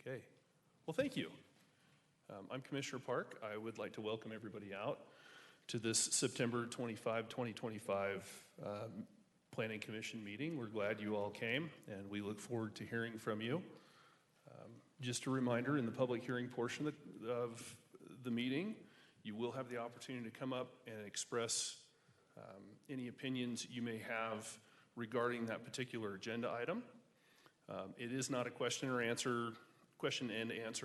Okay. Well, thank you. I'm Commissioner Park. I would like to welcome everybody out to this September 25, 2025 Planning Commission meeting. We're glad you all came, and we look forward to hearing from you. Just a reminder, in the public hearing portion of the meeting, you will have the opportunity to come up and express any opinions you may have regarding that particular agenda item. It is not a question and answer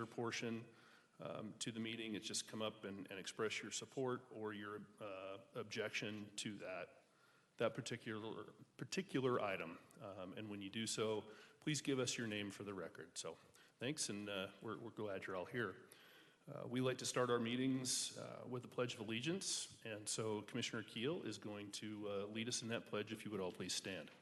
portion to the meeting. It's just come up and express your support or your objection to that particular item. And when you do so, please give us your name for the record. So thanks, and we're glad you're all here. We like to start our meetings with the Pledge of Allegiance, and so Commissioner Keel is going to lead us in that pledge. If you would all please stand.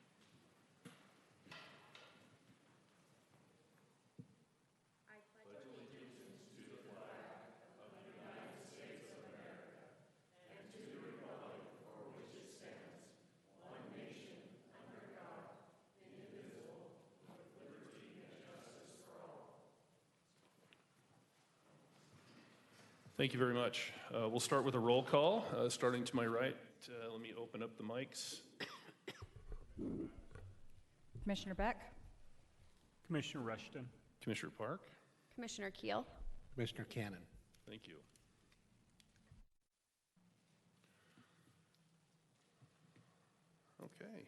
Thank you very much. We'll start with a roll call. Starting to my right, let me open up the mics. Commissioner Beck. Commissioner Rushton. Commissioner Park. Commissioner Keel. Commissioner Cannon. Thank you. Okay.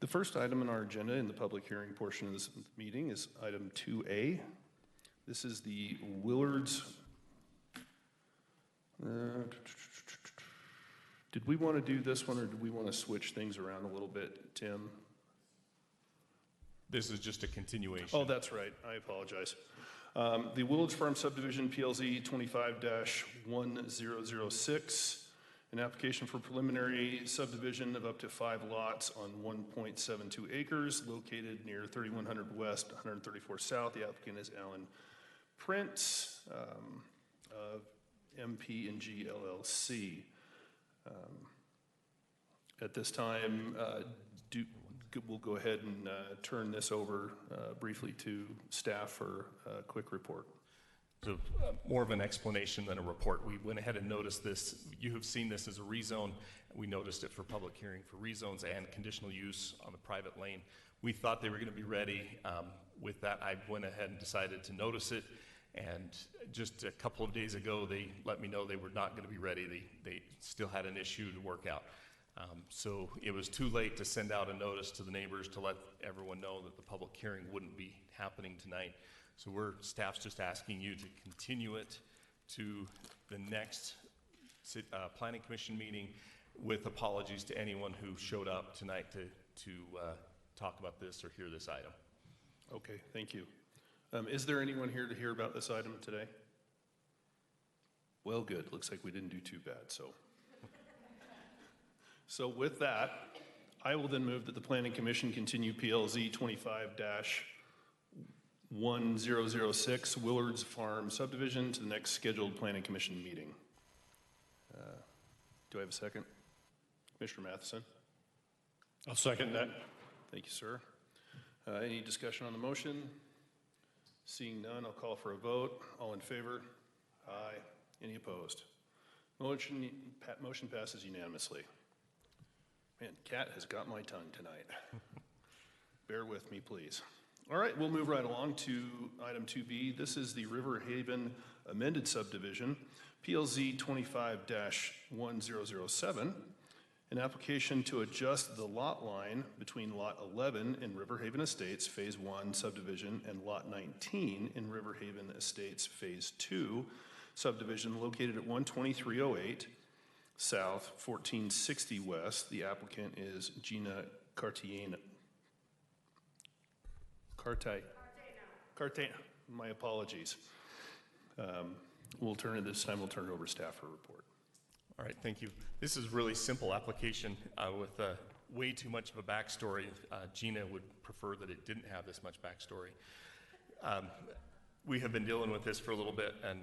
The first item on our agenda in the public hearing portion of this meeting is item 2A. This is the Willards. Did we want to do this one, or did we want to switch things around a little bit, Tim? This is just a continuation. Oh, that's right. I apologize. The Willards Farm Subdivision PLZ 25-1006, an application for preliminary subdivision of up to 5 lots on 1.72 acres located near 3100 West, 134 South. The applicant is Alan Prince of MP&G LLC. At this time, we'll go ahead and turn this over briefly to staff for a quick report. So more of an explanation than a report. We went ahead and noticed this. You have seen this as a rezone. We noticed it for public hearing for rezones and conditional use on the private lane. We thought they were going to be ready. With that, I went ahead and decided to notice it. And just a couple of days ago, they let me know they were not going to be ready. They still had an issue to work out. So it was too late to send out a notice to the neighbors to let everyone know that the public hearing wouldn't be happening tonight. So staff's just asking you to continue it to the next Planning Commission meeting, with apologies to anyone who showed up tonight to talk about this or hear this item. Okay, thank you. Is there anyone here to hear about this item today? Well, good. Looks like we didn't do too bad. So with that, I will then move that the Planning Commission continue PLZ 25-1006 Willards Farm Subdivision to the next scheduled Planning Commission meeting. Do I have a second? Commissioner Matheson? I'll second that. Thank you, sir. Any discussion on the motion? Seeing none, I'll call for a vote. All in favor? Aye. Any opposed? Motion passes unanimously. Man, Cat has got my tongue tonight. Bear with me, please. All right, we'll move right along to item 2B. This is the Riverhaven amended subdivision, PLZ 25-1007, an application to adjust the lot line between Lot 11 in Riverhaven Estates Phase 1 subdivision and Lot 19 in Riverhaven Estates Phase 2 subdivision located at 12308 South, 1460 West. The applicant is Gina Cartagena. My apologies. This time we'll turn it over to staff for a report. All right, thank you. This is a really simple application with way too much of a backstory. Gina would prefer that it didn't have this much backstory. We have been dealing with this for a little bit and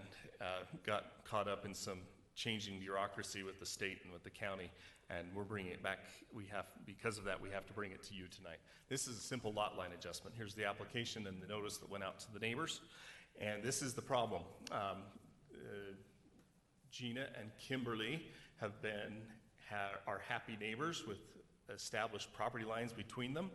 got caught up in some changing bureaucracy with the state and with the county, and we're bringing it back. Because of that, we have to bring it to you tonight. This is a simple lot line adjustment. Here's the application and the notice that went out to the neighbors, and this is the problem. Gina and Kimberly are happy neighbors with established property lines between them.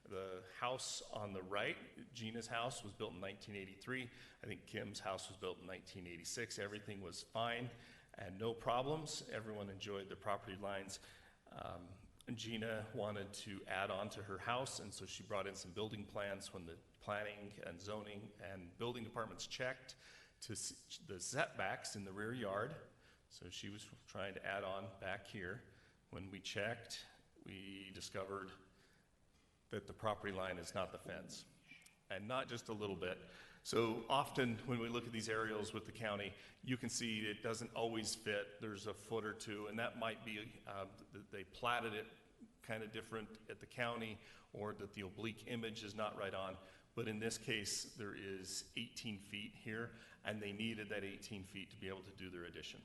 The house on the right, Gina's house, was built in 1983. I think Kim's house was built in 1986. Everything was fine and no problems. Everyone enjoyed the property lines. Gina wanted to add on to her house, and so she brought in some building plans when the planning and zoning and building departments checked to the setbacks in the rear yard. So she was trying to add on back here. When we checked, we discovered that the property line is not the fence, and not just a little bit. So often when we look at these aerials with the county, you can see it doesn't always fit. There's a foot or two, and that might be they platted it kind of different at the county, or that the oblique image is not right on. But in this case, there is 18 feet here, and they needed that 18 feet to be able to do their addition.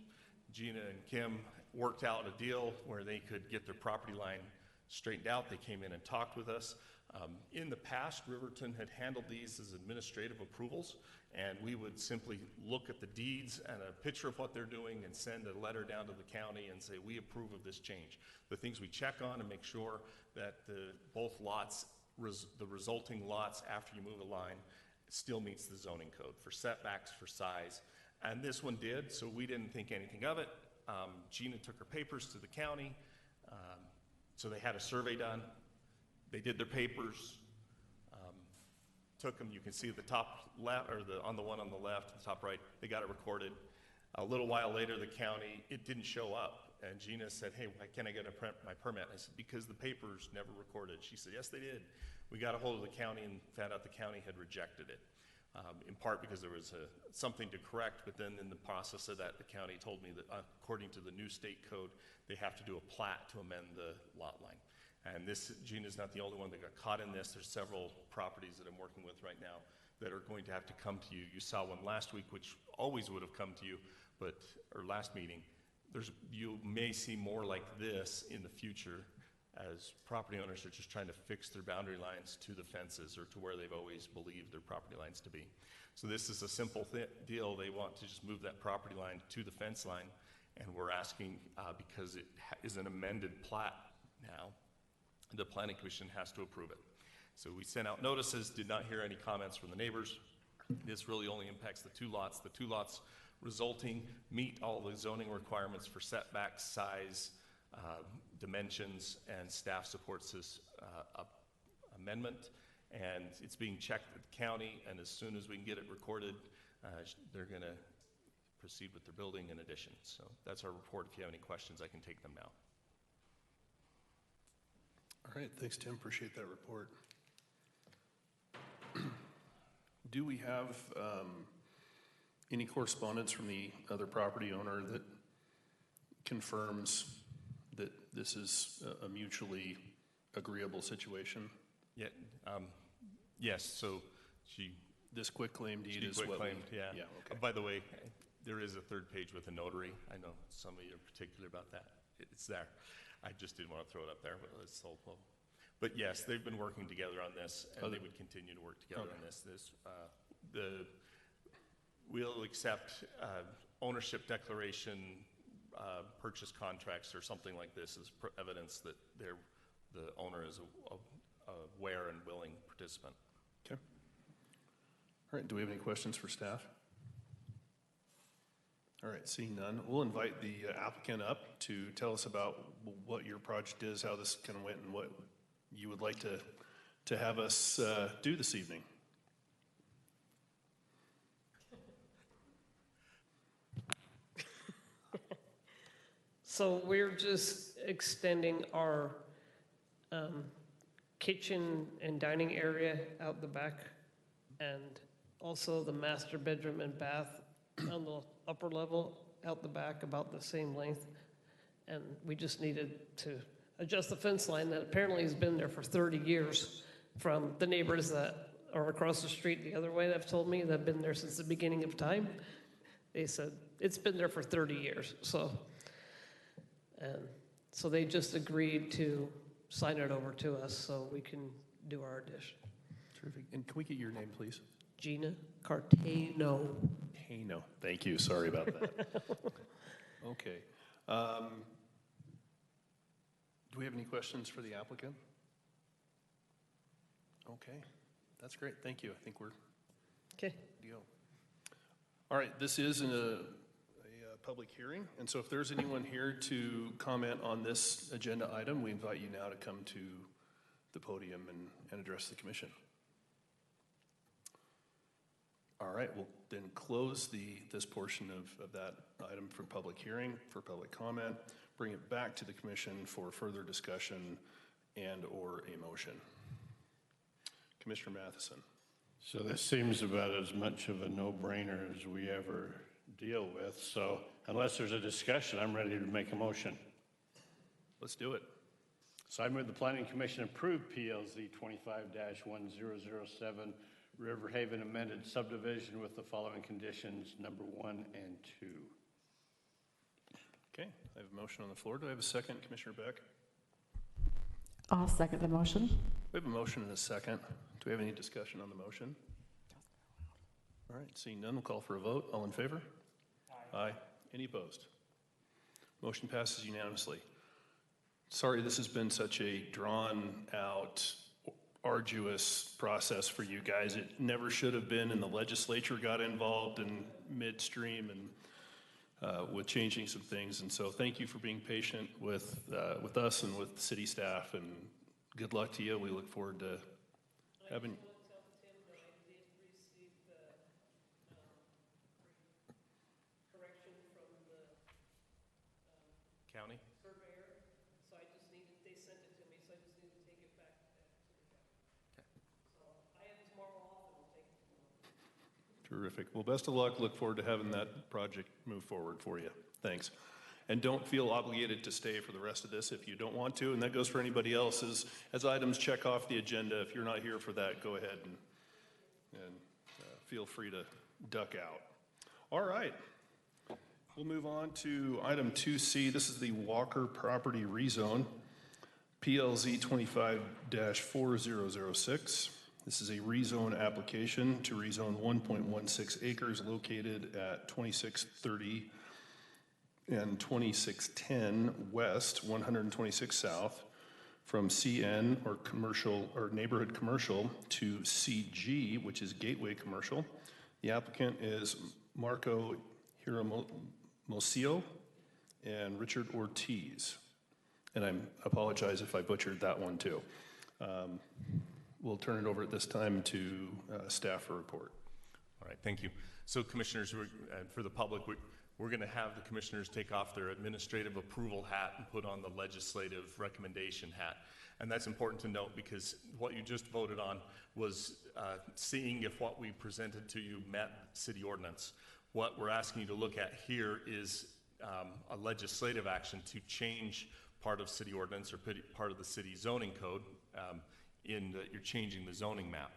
Gina and Kim worked out a deal where they could get their property line straightened out. They came in and talked with us. In the past, Riverton had handled these as administrative approvals, and we would simply look at the deeds and a picture of what they're doing and send a letter down to the county and say, we approve of this change. The things we check on and make sure that both lots, the resulting lots after you move a line, still meets the zoning code for setbacks, for size. And this one did, so we didn't think anything of it. Gina took her papers to the county, so they had a survey done. They did their papers, took them. You can see at the top left, or on the one on the left, the top right, they got it recorded. A little while later, the county, it didn't show up. And Gina said, hey, why can't I get my permit? I said, because the papers never recorded. She said, yes, they did. We got a hold of the county and found out the county had rejected it. In part because there was something to correct, but then in the process of that, the county told me that according to the new state code, they have to do a plat to amend the lot line. And Gina's not the only one that got caught in this. There's several properties that I'm working with right now that are going to have to come to you. You saw one last week, which always would have come to you, or last meeting. You may see more like this in the future, as property owners are just trying to fix their boundary lines to the fences or to where they've always believed their property lines to be. So this is a simple deal. They want to just move that property line to the fence line, and we're asking, because it is an amended plat now, the Planning Commission has to approve it. So we sent out notices, did not hear any comments from the neighbors. This really only impacts the two lots. The two lots resulting meet all the zoning requirements for setbacks, size, dimensions, and staff supports this amendment, and it's being checked at the county, and as soon as we can get it recorded, they're going to proceed with their building in addition. So that's our report. If you have any questions, I can take them now. All right, thanks, Tim. Appreciate that report. Do we have any correspondence from the other property owner that confirms that this is a mutually agreeable situation? Yeah, yes, so This quitclaim deed is what claimed, yeah. Okay. By the way, there is a third page with a notary. I know some of you are particular about that. It's there. I just didn't want to throw it up there, but it's so low. But yes, they've been working together on this, and they would continue to work together on this. We'll accept ownership declaration, purchase contracts, or something like this as evidence that the owner is aware and willing participant. Okay. All right, do we have any questions for staff? All right, seeing none, we'll invite the applicant up to tell us about what your project is, how this kind of went, and what you would like to have us do this evening. So we're just extending our kitchen and dining area out the back, and also the master bedroom and bath on the upper level out the back, about the same length. And we just needed to adjust the fence line that apparently has been there for 30 years from the neighbors that are across the street the other way that have told me that have been there since the beginning of time. They said it's been there for 30 years, so. And so they just agreed to sign it over to us so we can do our addition. Terrific. And can we get your name, please? Gina Cartano. Hano. Thank you. Sorry about that. Okay. Do we have any questions for the applicant? Okay. That's great. Thank you. I think we're Okay. good to go. All right. This is a public hearing, and so if there's anyone here to comment on this agenda item, we invite you now to come to the podium and address the commission. All right, we'll then close this portion of that item for public hearing, for public comment, bring it back to the commission for further discussion and/or a motion. Commissioner Matheson. So this seems about as much of a no-brainer as we ever deal with. So unless there's a discussion, I'm ready to make a motion. Let's do it. So I move the Planning Commission approve PLZ 25-1007 River Haven amended subdivision with the following conditions, number 1 and 2. Okay, I have a motion on the floor. Do I have a second, Commissioner Beck? I'll second the motion. We have a motion and a second. Do we have any discussion on the motion? All right, seeing none, we'll call for a vote. All in favor? Aye. Any opposed? Motion passes unanimously. Sorry this has been such a drawn-out, arduous process for you guys. It never should have been, and the legislature got involved in midstream and with changing some things. And so thank you for being patient with us and with city staff, and good luck to you. We look forward to having... County? Surveyor, so they sent it to me, so I just need to take it back to the county. So I have tomorrow off and we'll take it tomorrow. Terrific. Well, best of luck. Look forward to having that project move forward for you. Thanks. And don't feel obligated to stay for the rest of this if you don't want to, and that goes for anybody else. As items check off the agenda, if you're not here for that, go ahead and feel free to duck out. All right. We'll move on to item 2C. This is the Walker property rezone, PLZ 25-4006. This is a rezone application to rezone 1.16 acres located at 2630 and 2610 West, 126 South, from CN or commercial or neighborhood commercial to CG, which is gateway commercial. The applicant is Marco Hiramosillo and Richard Ortiz. And I apologize if I butchered that one too. We'll turn it over at this time to staff for report. All right, thank you. So commissioners, for the public, we're going to have the commissioners take off their administrative approval hat and put on the legislative recommendation hat. And that's important to note because what you just voted on was seeing if what we presented to you met city ordinance. What we're asking you to look at here is a legislative action to change part of city ordinance or part of the city zoning code in that you're changing the zoning map.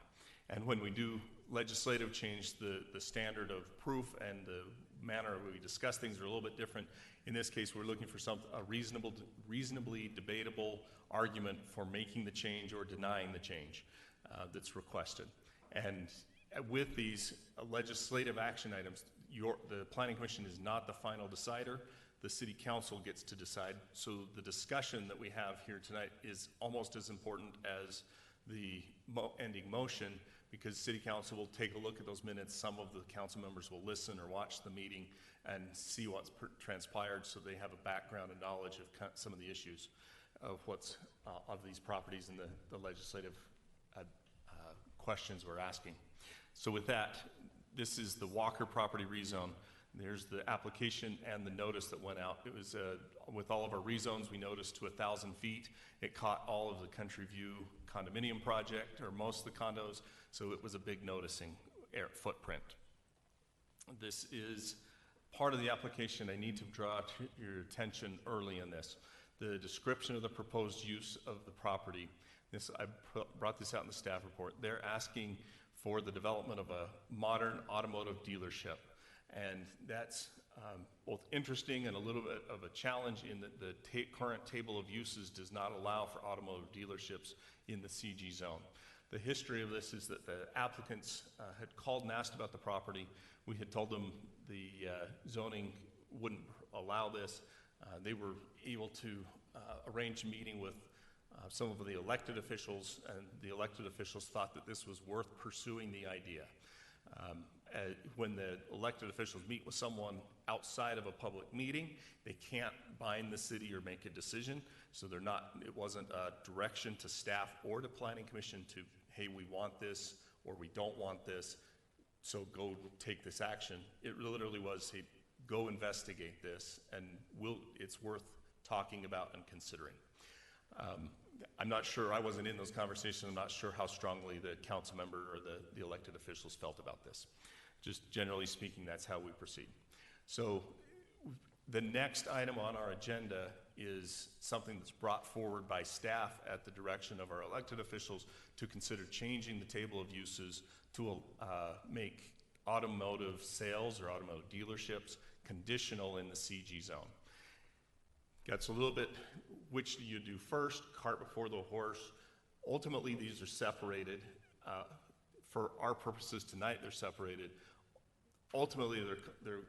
And when we do legislative change, the standard of proof and the manner we discuss things are a little bit different. In this case, we're looking for a reasonably debatable argument for making the change or denying the change that's requested. And with these legislative action items, the Planning Commission is not the final decider. The City Council gets to decide. So the discussion that we have here tonight is almost as important as the ending motion, because City Council will take a look at those minutes. Some of the council members will listen or watch the meeting and see what's transpired, so they have a background and knowledge of some of the issues of what's of these properties and the legislative questions we're asking. So with that, this is the Walker property rezone. There's the application and the notice that went out. It was with all of our rezones, we noticed to 1,000 feet. It caught all of the Country View condominium project, or most of the condos, so it was a big noticing footprint. This is part of the application. I need to draw to your attention early in this. The description of the proposed use of the property. I brought this out in the staff report. They're asking for the development of a modern automotive dealership. And that's both interesting and a little bit of a challenge in that the current table of uses does not allow for automotive dealerships in the CG zone. The history of this is that the applicants had called and asked about the property. We had told them the zoning wouldn't allow this. They were able to arrange a meeting with some of the elected officials, and the elected officials thought that this was worth pursuing the idea. When the elected officials meet with someone outside of a public meeting, they can't bind the city or make a decision. So it wasn't a direction to staff or to planning commission to, hey, we want this or we don't want this, so go take this action. It literally was, hey, go investigate this, and it's worth talking about and considering. I'm not sure, I wasn't in those conversations, I'm not sure how strongly the council member or the elected officials felt about this. Just generally speaking, that's how we proceed. So the next item on our agenda is something that's brought forward by staff at the direction of our elected officials to consider changing the table of uses to make automotive sales or automotive dealerships conditional in the CG zone. Gets a little bit, which do you do first, cart before the horse? Ultimately, these are separated. For our purposes tonight, they're separated. Ultimately,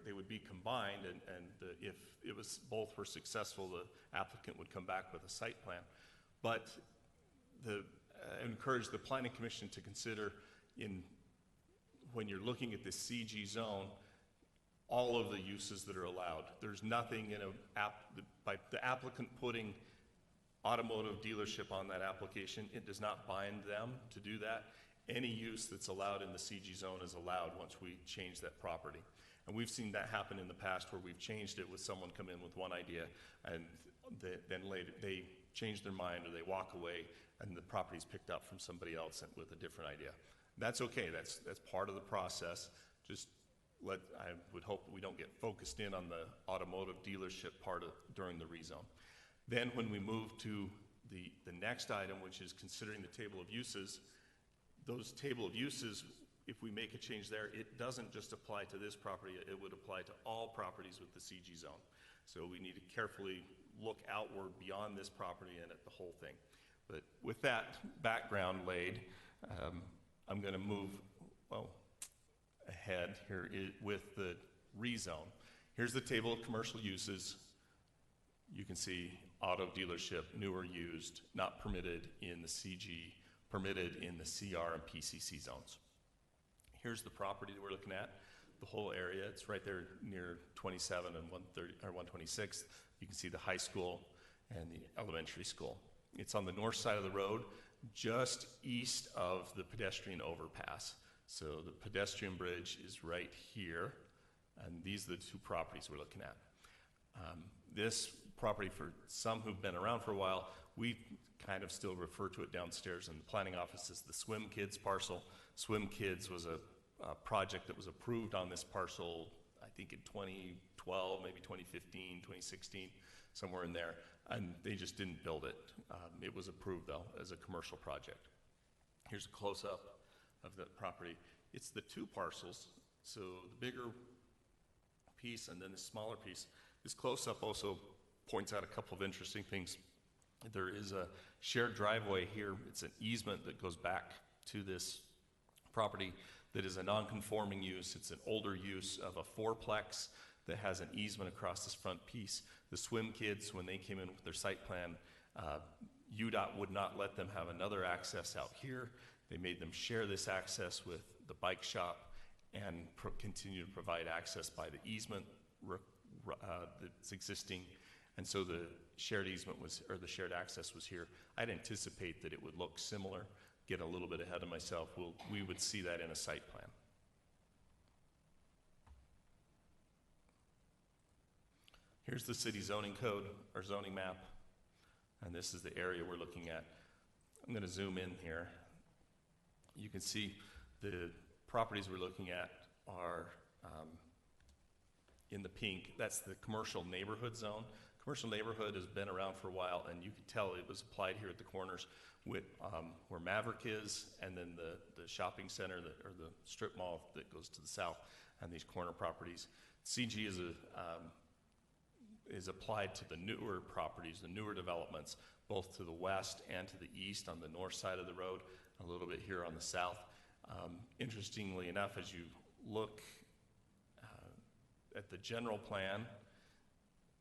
they would be combined, and if it was both were successful, the applicant would come back with a site plan. But I encourage the Planning Commission to consider, when you're looking at the CG zone, all of the uses that are allowed. There's nothing by the applicant putting automotive dealership on that application, it does not bind them to do that. Any use that's allowed in the CG zone is allowed once we change that property. And we've seen that happen in the past where we've changed it with someone come in with one idea and then later they change their mind or they walk away and the property's picked up from somebody else with a different idea. That's okay, that's part of the process. I would hope that we don't get focused in on the automotive dealership part during the rezone. Then when we move to the next item, which is considering the table of uses, those table of uses, if we make a change there, it doesn't just apply to this property, it would apply to all properties with the CG zone. So we need to carefully look outward beyond this property and at the whole thing. But with that background laid, I'm going to move, ahead here with the rezone. Here's the table of commercial uses. You can see auto dealership, new or used, not permitted in the CG, permitted in the CR and PCC zones. Here's the property that we're looking at, the whole area. It's right there near 27 and 126. You can see the high school and the elementary school. It's on the north side of the road, just east of the pedestrian overpass. So the pedestrian bridge is right here, and these are the two properties we're looking at. This property, for some who've been around for a while, we kind of still refer to it downstairs in the planning office as the Swim Kids parcel. Swim Kids was a project that was approved on this parcel, I think in 2012, maybe 2015, 2016, somewhere in there, and they just didn't build it. It was approved, though, as a commercial project. Here's a close-up of the property. It's the two parcels, so the bigger piece and then the smaller piece. This close-up also points out a couple of interesting things. There is a shared driveway here. It's an easement that goes back to this property that is a non-conforming use. It's an older use of a fourplex that has an easement across this front piece. The Swim Kids, when they came in with their site plan, UDOT would not let them have another access out here. They made them share this access with the bike shop and continue to provide access by the easement that's existing. And so the shared easement was, or the shared access was here. I'd anticipate that it would look similar. Get a little bit ahead of myself. We would see that in a site plan. Here's the city zoning code, or zoning map. And this is the area we're looking at. I'm going to zoom in here. You can see the properties we're looking at are in the pink. That's the commercial neighborhood zone. Commercial neighborhood has been around for a while, and you can tell it was applied here at the corners with where Maverick is, and then the shopping center or the strip mall that goes to the south, and these corner properties. CG is applied to the newer properties, the newer developments, both to the west and to the east on the north side of the road, a little bit here on the south. Interestingly enough, as you look at the general plan,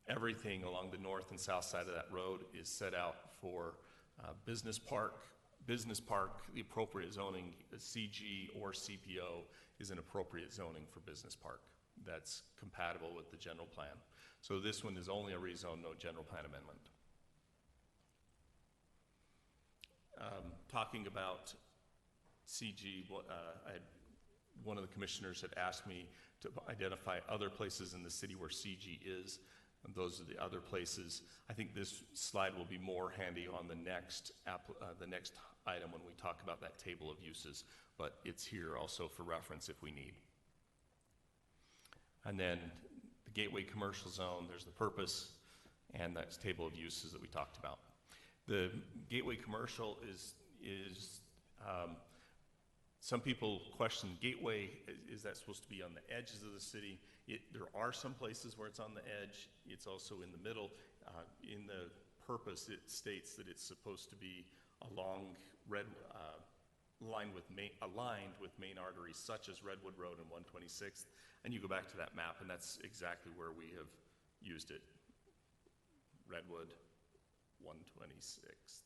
everything along the north and south side of that road is set out for business park. Business park, the appropriate zoning, CG or CPO is an appropriate zoning for business park. That's compatible with the general plan. So this one is only a rezone, no general plan amendment. Talking about CG, one of the commissioners had asked me to identify other places in the city where CG is, and those are the other places. I think this slide will be more handy on the next item when we talk about that table of uses, but it's here also for reference if we need. And then the gateway commercial zone, there's the purpose, and that table of uses that we talked about. The gateway commercial is some people question gateway, is that supposed to be on the edges of the city? There are some places where it's on the edge. It's also in the middle. In the purpose, it states that it's supposed to be along aligned with main arteries such as Redwood Road and 126th. And you go back to that map, and that's exactly where we have used it. Redwood, 126th.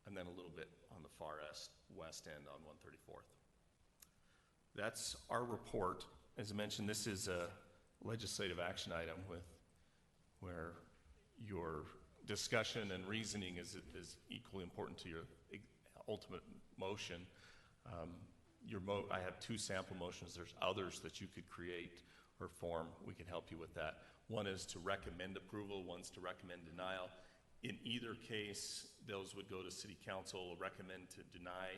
And then a little bit on the far west end on 134th. That's our report. As I mentioned, this is a legislative action item where your discussion and reasoning is equally important to your ultimate motion. I have two sample motions. There's others that you could create or form. We can help you with that. One is to recommend approval, one's to recommend denial. In either case, those would go to City Council. Recommend to deny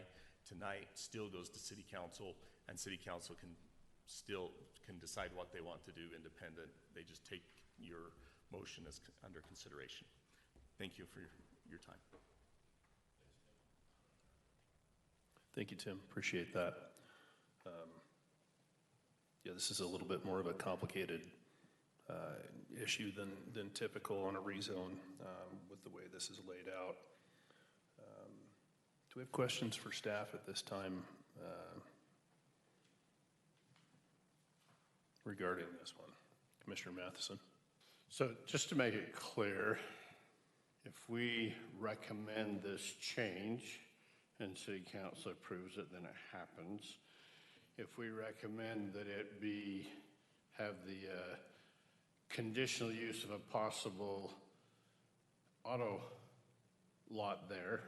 tonight still goes to City Council, and City Council can decide what they want to do independent. They just take your motion as under consideration. Thank you for your time. Thank you, Tim. Appreciate that. Yeah, this is a little bit more of a complicated issue than typical on a rezone with the way this is laid out. Do we have questions for staff at this time regarding this one? Commissioner Matheson. So just to make it clear, if we recommend this change and City Council approves it, then it happens. If we recommend that it have the conditional use of a possible auto lot there,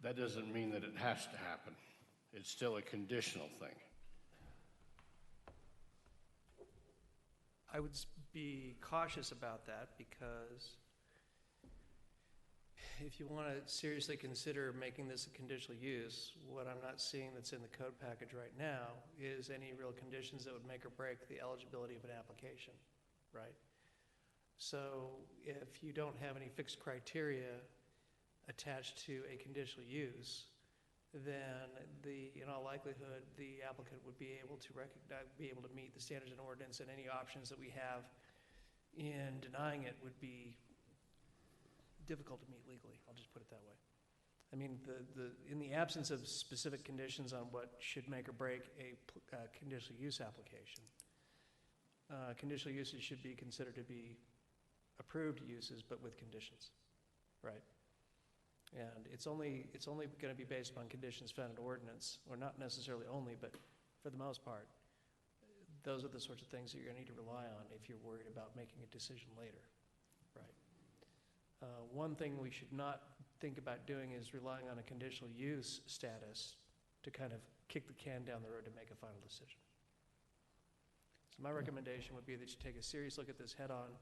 that doesn't mean that it has to happen. It's still a conditional thing. I would be cautious about that because if you want to seriously consider making this a conditional use, what I'm not seeing that's in the code package right now is any real conditions that would make or break the eligibility of an application, right? So if you don't have any fixed criteria attached to a conditional use, then in all likelihood, the applicant would be able to meet the standards and ordinance, and any options that we have in denying it would be difficult to meet legally. I'll just put it that way. I mean, in the absence of specific conditions on what should make or break a conditional use application, conditional uses should be considered to be approved uses, but with conditions, right? And it's only going to be based upon conditions found in ordinance, or not necessarily only, but for the most part, those are the sorts of things that you're going to need to rely on if you're worried about making a decision later, right? One thing we should not think about doing is relying on a conditional use status to kind of kick the can down the road to make a final decision. So my recommendation would be that you take a serious look at this head on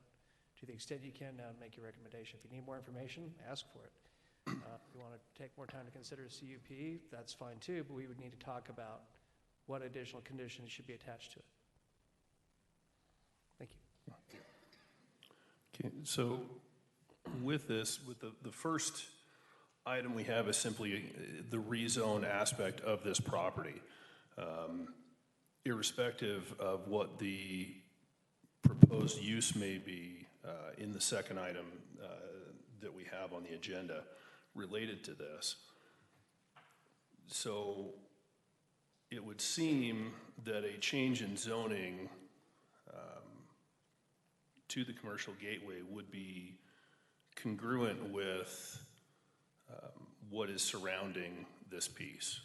to the extent you can now and make your recommendation. If you need more information, ask for it. If you want to take more time to consider a CUP, that's fine too, but we would need to talk about what additional conditions should be attached to it. Thank you. Okay, so with this, with the first item we have is simply the rezone aspect of this property. irrespective of what the proposed use may be in the second item that we have on the agenda related to this. So it would seem that a change in zoning to the commercial gateway would be congruent with what is surrounding this piece.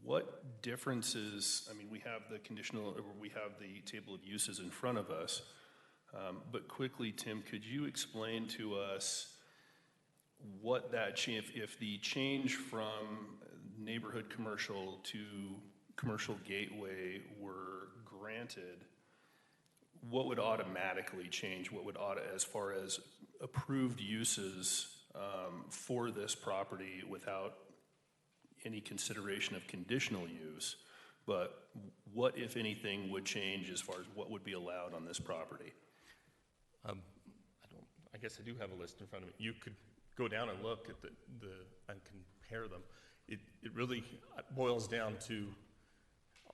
What differences, I mean, we have the we have the table of uses in front of us, but quickly, Tim, could you explain to us what that change, if the change from neighborhood commercial to commercial gateway were granted, what would automatically change? What would as far as approved uses for this property without any consideration of conditional use, but what, if anything, would change as far as what would be allowed on this property? I guess I do have a list in front of me. You could go down and look at and compare them. It really boils down to,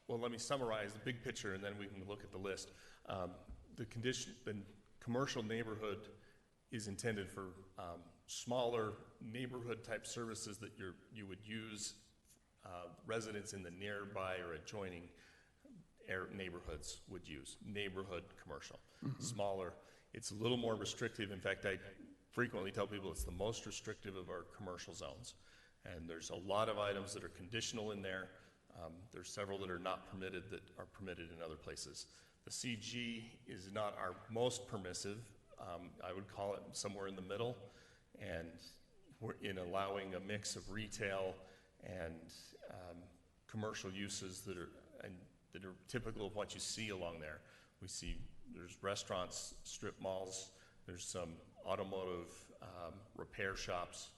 well, let me summarize the big picture and then we can look at the list. The commercial neighborhood is intended for smaller neighborhood type services that you would use residents in the nearby or adjoining neighborhoods would use. Neighborhood commercial, smaller. It's a little more restrictive. In fact, I frequently tell people it's the most restrictive of our commercial zones. And there's a lot of items that are conditional in there. There's several that are not permitted that are permitted in other places. The CG is not our most permissive. I would call it somewhere in the middle. And we're in allowing a mix of retail and commercial uses that are typical of what you see along there. We see there's restaurants, strip malls, there's some automotive repair shops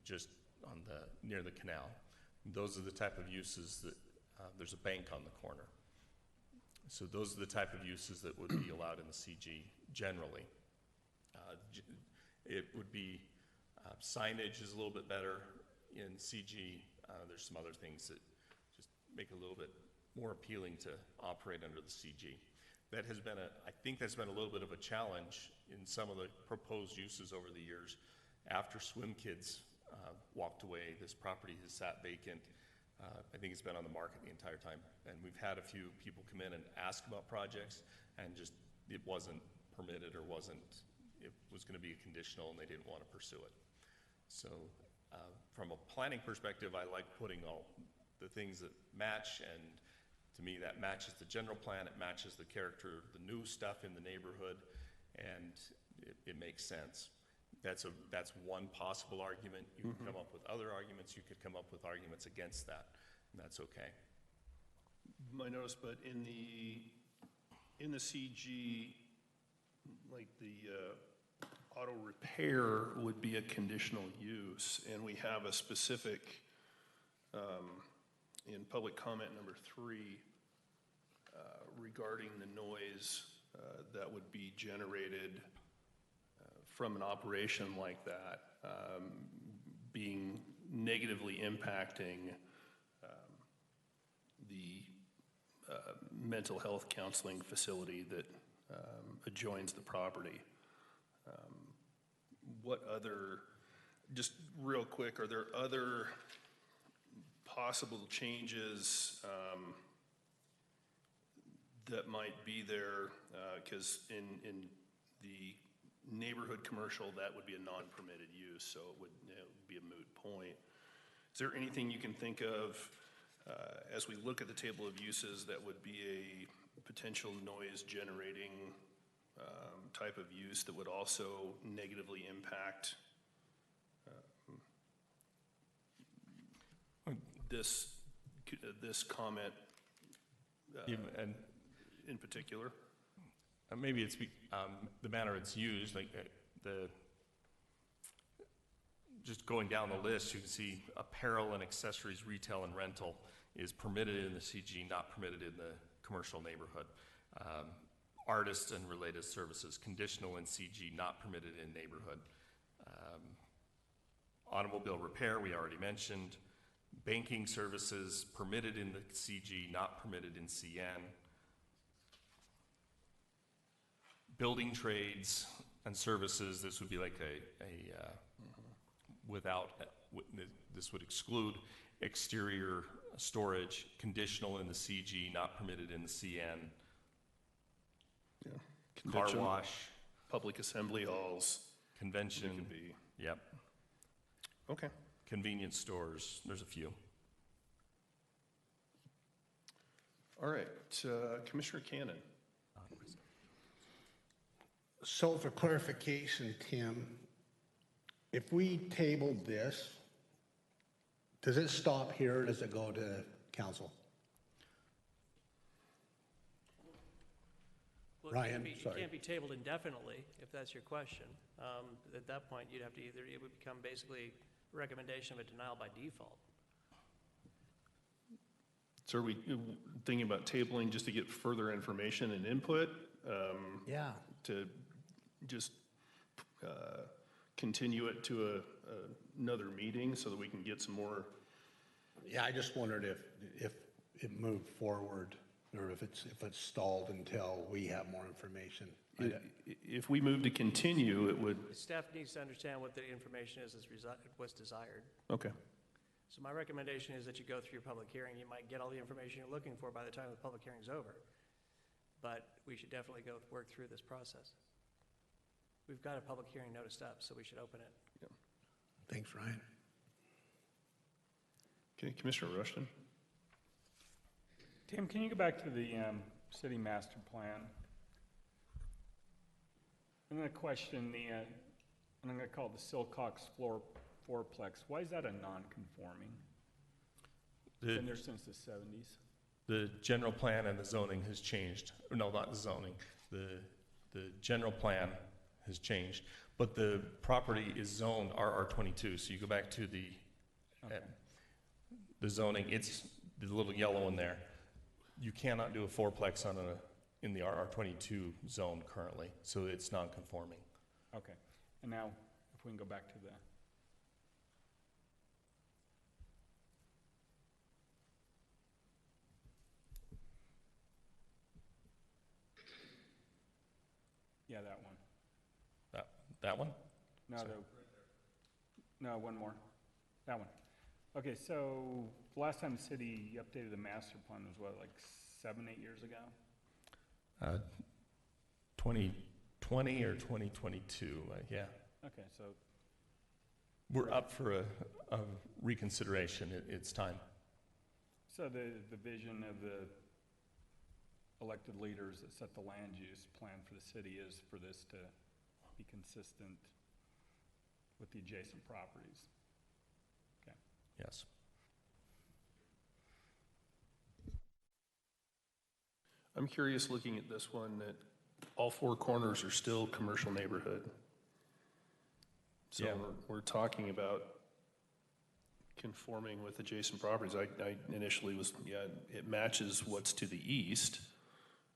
just on near the canal. Those are the type of uses that there's a bank on the corner. So those are the type of uses that would be allowed in the CG generally. It would be signage is a little bit better in CG. There's some other things that just make it a little bit more appealing to operate under the CG. That has been I think that's been a little bit of a challenge in some of the proposed uses over the years. After Swim Kids walked away, this property has sat vacant. I think it's been on the market the entire time. And we've had a few people come in and ask about projects and just it wasn't permitted or it was going to be a conditional and they didn't want to pursue it. So from a planning perspective, I like putting all the things that match, and to me that matches the general plan, it matches the character, the new stuff in the neighborhood, and it makes sense. That's one possible argument. You can come up with other arguments. You could come up with arguments against that, and that's okay. I noticed, but in the CG, like the auto repair would be a conditional use, and we have a specific in public comment number 3 regarding the noise that would be generated from an operation like that being negatively impacting the mental health counseling facility that adjoins the property. What other, just real quick, are there other possible changes that might be there? Because in the neighborhood commercial, that would be a non-permitted use, so it would be a moot point. Is there anything you can think of as we look at the table of uses that would be a potential noise generating type of use that would also negatively impact this comment And in particular? maybe it's the manner it's used, like just going down the list, you can see apparel and accessories, retail and rental is permitted in the CG, not permitted in the commercial neighborhood. Artists and related services, conditional in CG, not permitted in neighborhood. Automobile repair, we already mentioned. banking services permitted in the CG, not permitted in CN. Building trades and services, this would be like this would exclude exterior storage, conditional in the CG, not permitted in the CN. Yeah. Car Convention, wash, public assembly halls. It convention, could be, yep, okay. convenience stores, there's a few. All right, Commissioner Cannon. So for clarification, Tim, if we tabled this, does it stop here or does it go to council? Well, Ryan, it sorry. can't be tabled indefinitely, if that's your question. At that point, you'd have to it would become basically a recommendation of a denial by default. So are we thinking about tabling just to get further information and input? Yeah. To just continue it to another meeting so that we can get some more? Yeah, I just wondered if it moved forward or if it's stalled until we have more information. If we move to continue, it would, Staff needs to understand what the information is what's desired. okay. So my recommendation is that you go through your public hearing. You might get all the information you're looking for by the time the public hearing's over. But we should definitely go work through this process. We've got a public hearing noticed up, so we should open it. Thanks, Ryan. Okay, Commissioner Rushton? Tim, can you go back to the city master plan? I'm going to question and I'm going to call it the Silcox fourplex. Why is that a non-conforming? It's been there since the 70s. The general plan and the zoning has changed. Or no, not the zoning. The general plan has changed, but the property is zoned RR22. So you go back to the zoning. It's the little yellow in there. You cannot do a fourplex in the RR22 zone currently, so it's non-conforming. Okay. And now, if we can go back to the yeah, that one. That one? No, Sorry. no, one more. That one. Okay, so the last time the city updated the master plan was what, like 7-8 years ago? 2020 or 2022, yeah. Okay, so We're up for a reconsideration. It's time. so the vision of the elected leaders that set the land use plan for the city is for this to be consistent with the adjacent properties. Okay. Yes. I'm curious, looking at this one, that all four corners are still commercial neighborhood. So Yeah. we're talking about conforming with adjacent properties. I initially was, it matches what's to the east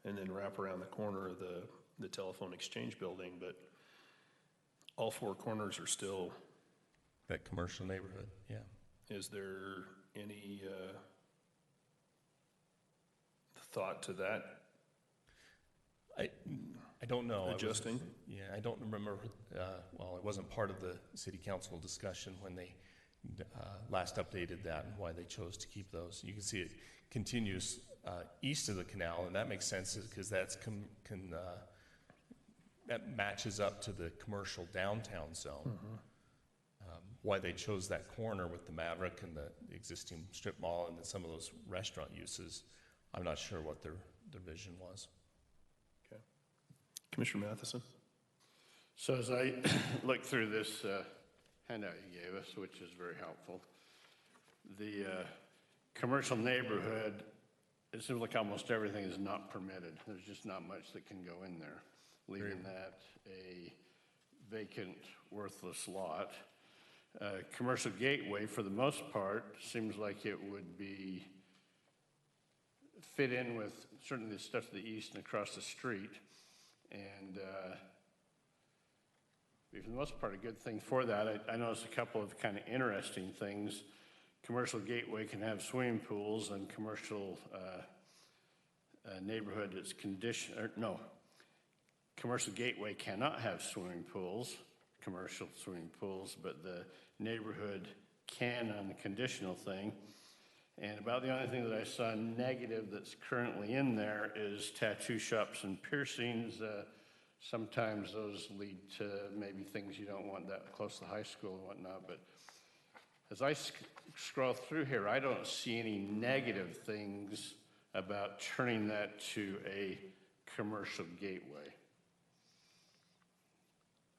and then wrap around the corner of the telephone exchange building, but all four corners are still. That commercial neighborhood, yeah. Is there any thought to that? I don't know. Adjusting? I don't remember, well, it wasn't part of the city council discussion when they last updated that and why they chose to keep those. You can see it continues east of the canal, and that makes sense because that's that matches up to the commercial downtown zone. Mm-hmm. Why they chose that corner with the Maverick and the existing strip mall and some of those restaurant uses, I'm not sure what their vision was. Okay. Commissioner Matheson? So as I look through this handout you gave us, which is very helpful, the commercial neighborhood, it seems like almost everything is not permitted. There's just not much that can go in there, leaving that a vacant, worthless lot. Commercial gateway, for the most part, seems like it would be fit in with certainly the stuff to the east and across the street, and be for the most part a good thing for that. I noticed a couple of kind of interesting things commercial gateway can have swimming pools and commercial neighborhood is commercial gateway cannot have swimming pools, commercial swimming pools, but the neighborhood can on the conditional thing. And about the only thing that I saw negative that's currently in there is tattoo shops and piercings. Sometimes those lead to maybe things you don't want that close to the high school and whatnot, but as I scroll through here, I don't see any negative things about turning that to a commercial gateway,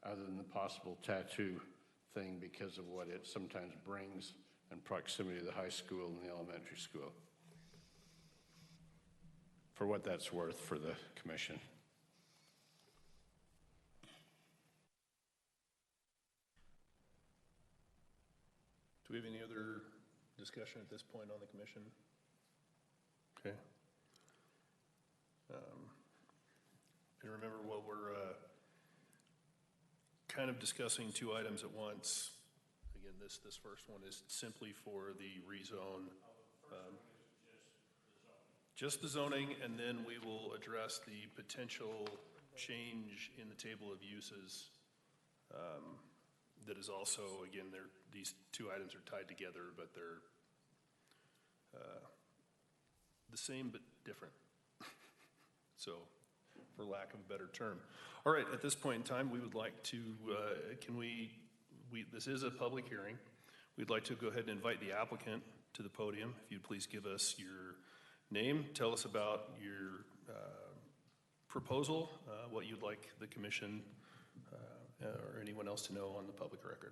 other than the possible tattoo thing because of what it sometimes brings in proximity to the high school and the elementary school. For what that's worth for the commission. Do we have any other discussion at this point on the commission? Okay. And remember, while we're kind of discussing two items at once, again, this first one is simply for the rezone. Just the zoning, and then we will address the potential change in the table of uses. That is also, again, these two items are tied together, but they're the same but different. So, for lack of a better term. All right, at this point in time, we would like to, this is a public hearing. We'd like to go ahead and invite the applicant to the podium. If you'd please give us your name, tell us about your proposal, what you'd like the commission or anyone else to know on the public record.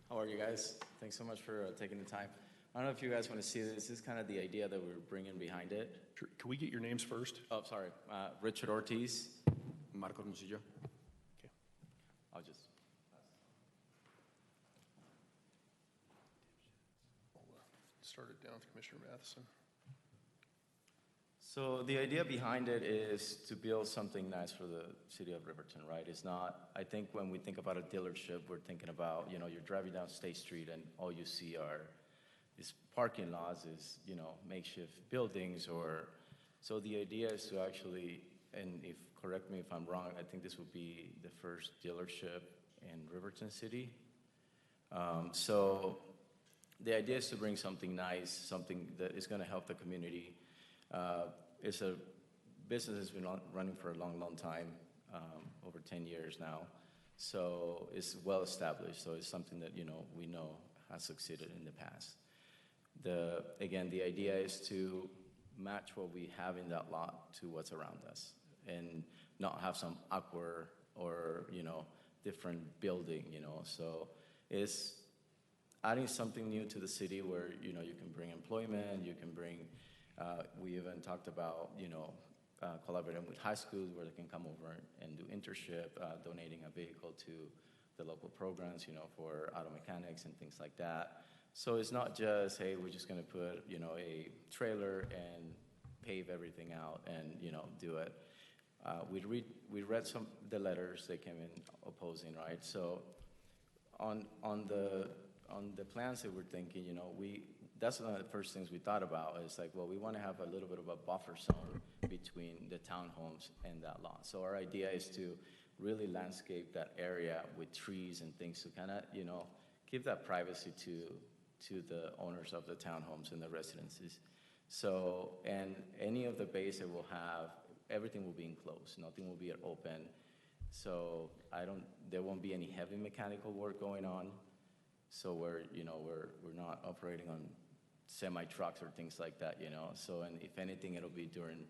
How are you guys? Thanks so much for taking the time. I don't know if you guys want to see this. This is kind of the idea that we're bringing behind it. Sure. Can we get your names first? Oh, sorry. Richard Ortiz. Marco Hermosillo. Okay. I'll just... Start it down with Commissioner Matheson. So the idea behind it is to build something nice for the city of Riverton, right? It's not, I think when we think about a dealership, we're thinking about, you're driving down State Street and all you see are these parking lots, makeshift buildings so the idea is to actually, and correct me if I'm wrong, I think this would be the first dealership in Riverton City. So the idea is to bring something nice, something that is going to help the community. It's a business that's been running for a long, long time, over 10 years now. So it's well established. So it's something that, we know has succeeded in the past. Again, the idea is to match what we have in that lot to what's around us and not have some awkward or, different building, So it's adding something new to the city where, you can bring employment, you can bring, we even talked about, collaborating with high schools where they can come over and do internship, donating a vehicle to the local programs, for auto mechanics and things like that. So it's not just, hey, we're just gonna put, a trailer and pave everything out and, do it. We read some the letters that came in opposing, right? So on the plans that we're thinking, that's one of the first things we thought about is like, well, we want to have a little bit of a buffer zone between the townhomes and that lot. So our idea is to really landscape that area with trees and things to kind of, give that privacy to the owners of the townhomes and the residences. So, and any of the bays that we'll have, everything will be enclosed. Nothing will be open. So there won't be any heavy mechanical work going on. So we're not operating on semi-trucks or things like that, So, and if anything, it'll be during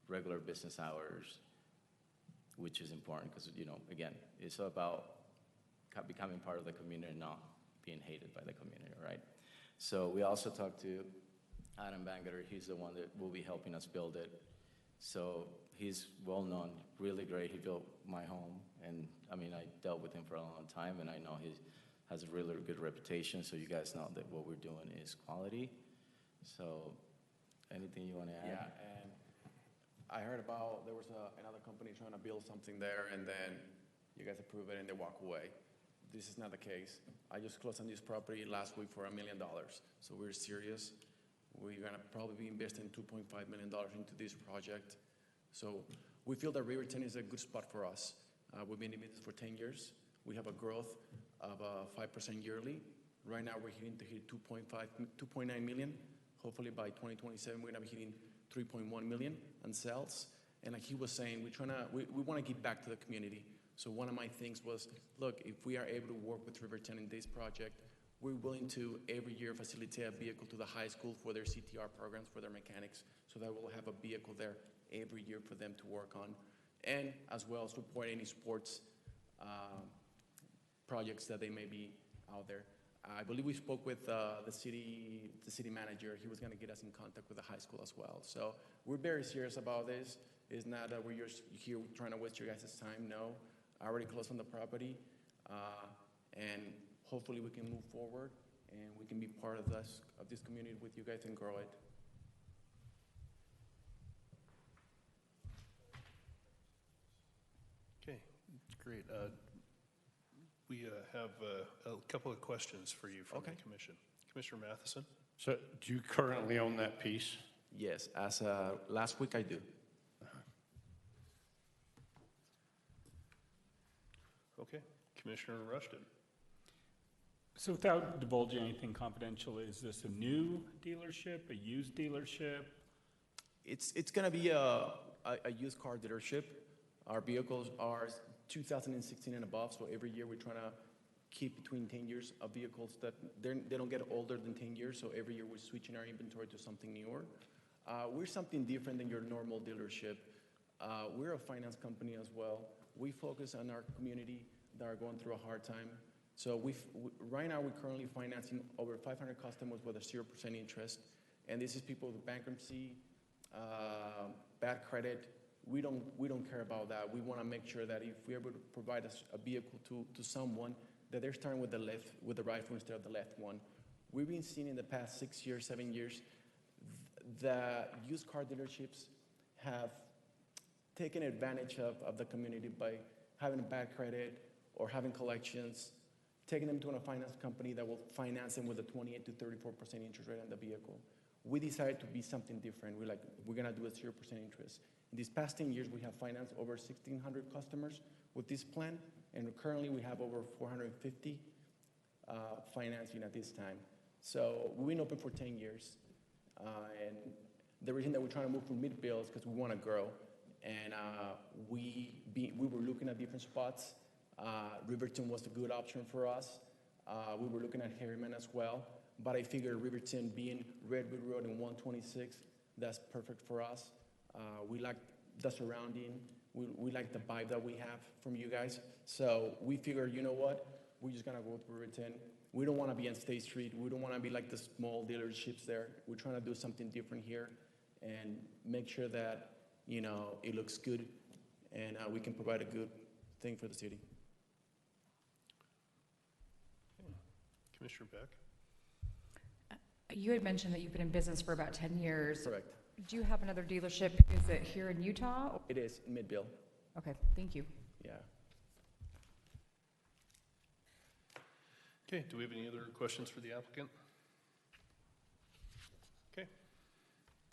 regular business hours, which is important because, again, it's about becoming part of the community and not being hated by the community, right? So we also talked to Adam Bangeter. He's the one that will be helping us build it. So he's well-known, really great. He built my home, and I dealt with him for a long time, and I know he has a really good reputation, so you guys know that what we're doing is quality. So anything you want to add? Yeah, I heard about there was another company trying to build something there, and then you guys approve it and they walk away. This is not the case. I just closed on this property last week for $1 million. So we're serious. We're gonna probably be investing $2.5 million into this project. So we feel that Riverton is a good spot for us. We've been in business for 10 years. We have a growth of 5% yearly. Right now we're hitting to hit 2.9 million. Hopefully by 2027 we're gonna be hitting 3.1 million in sales. And like he was saying, we wanna give back to the community. So one of my things was, look, if we are able to work with Riverton in this project, we're willing to every year facilitate a vehicle to the high school for their CTR programs, for their mechanics, so that we'll have a vehicle there every year for them to work on. And as well support any sports projects that they may be out there. I believe we spoke with the city manager. He was gonna get us in contact with the high school as well. So we're very serious about this. It's not that we're just here trying to waste your guys' time, no. I already closed on the property, and hopefully we can move forward and we can be part of this community with you guys and grow it. Okay, great. We have a couple of questions for you from the commission. Commissioner Matheson? So do you currently own that piece? Yes, as last week I do. Okay, Commissioner Rushton? So without divulging anything confidential, is this a new dealership, a used dealership? It's gonna be a used car dealership. Our vehicles are 2016 and above, so every year we're trying to keep between 10 years of vehicles that they don't get older than 10 years, so every year we're switching our inventory to something newer. We're something different than your normal dealership. We're a finance company as well. We focus on our community that are going through a hard time. So right now we're currently financing over 500 customers with a 0% interest, and this is people with bankruptcy, bad credit. We don't care about that. We want to make sure that if we're able to provide a vehicle to someone, that they're starting with the right one instead of the left one. We've been seeing in the past 6 years, 7 years, the used car dealerships have taken advantage of the community by having a bad credit or having collections, taking them to a finance company that will finance them with a 28 to 34% interest rate on the vehicle. We decided to be something different. We're gonna do a 0% interest. In these past 10 years, we have financed over 1,600 customers with this plan, and currently we have over 450 financing at this time. So we've been open for 10 years, and the reason that we're trying to move from mid-bill is because we want to grow, and we were looking at different spots. Riverton was a good option for us. We were looking at Harriman as well, but I figured Riverton being Redwood Road and 126, that's perfect for us. We like the surrounding. We like the vibe that we have from you guys. So we figured, you know what? We're just gonna go with Riverton. We don't wanna be on State Street. We don't wanna be like the small dealerships there. We're trying to do something different here and make sure that, you know, it looks good and we can provide a good thing for the city. Okay. Commissioner Beck? You had mentioned that you've been in business for about 10 years. Correct. Do you have another dealership? Is it here in Utah? It is in Mid-Bill. Okay, thank you. Yeah. Okay, do we have any other questions for the applicant? Okay,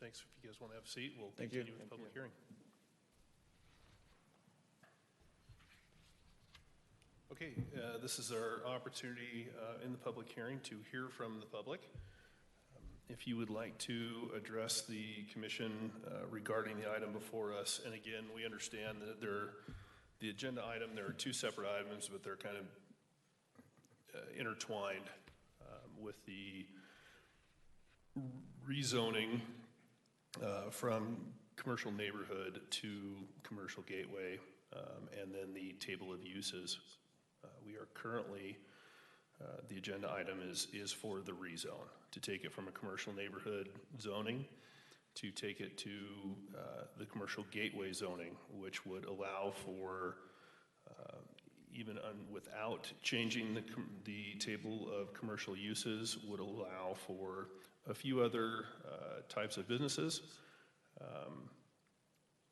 thanks. If you guys want to have a seat, we'll continue with the public hearing. Okay, this is our opportunity in the public hearing to hear from the public. If you would like to address the commission regarding the item before us, and again, we understand that the agenda item, there are two separate items, but they're kind of intertwined with the rezoning from commercial neighborhood to commercial gateway, and then the table of uses. We are currently, the agenda item is for the rezone, to take it from a commercial neighborhood zoning to take it to the commercial gateway zoning, which would allow for, without changing the table of commercial uses, would allow for a few other types of businesses.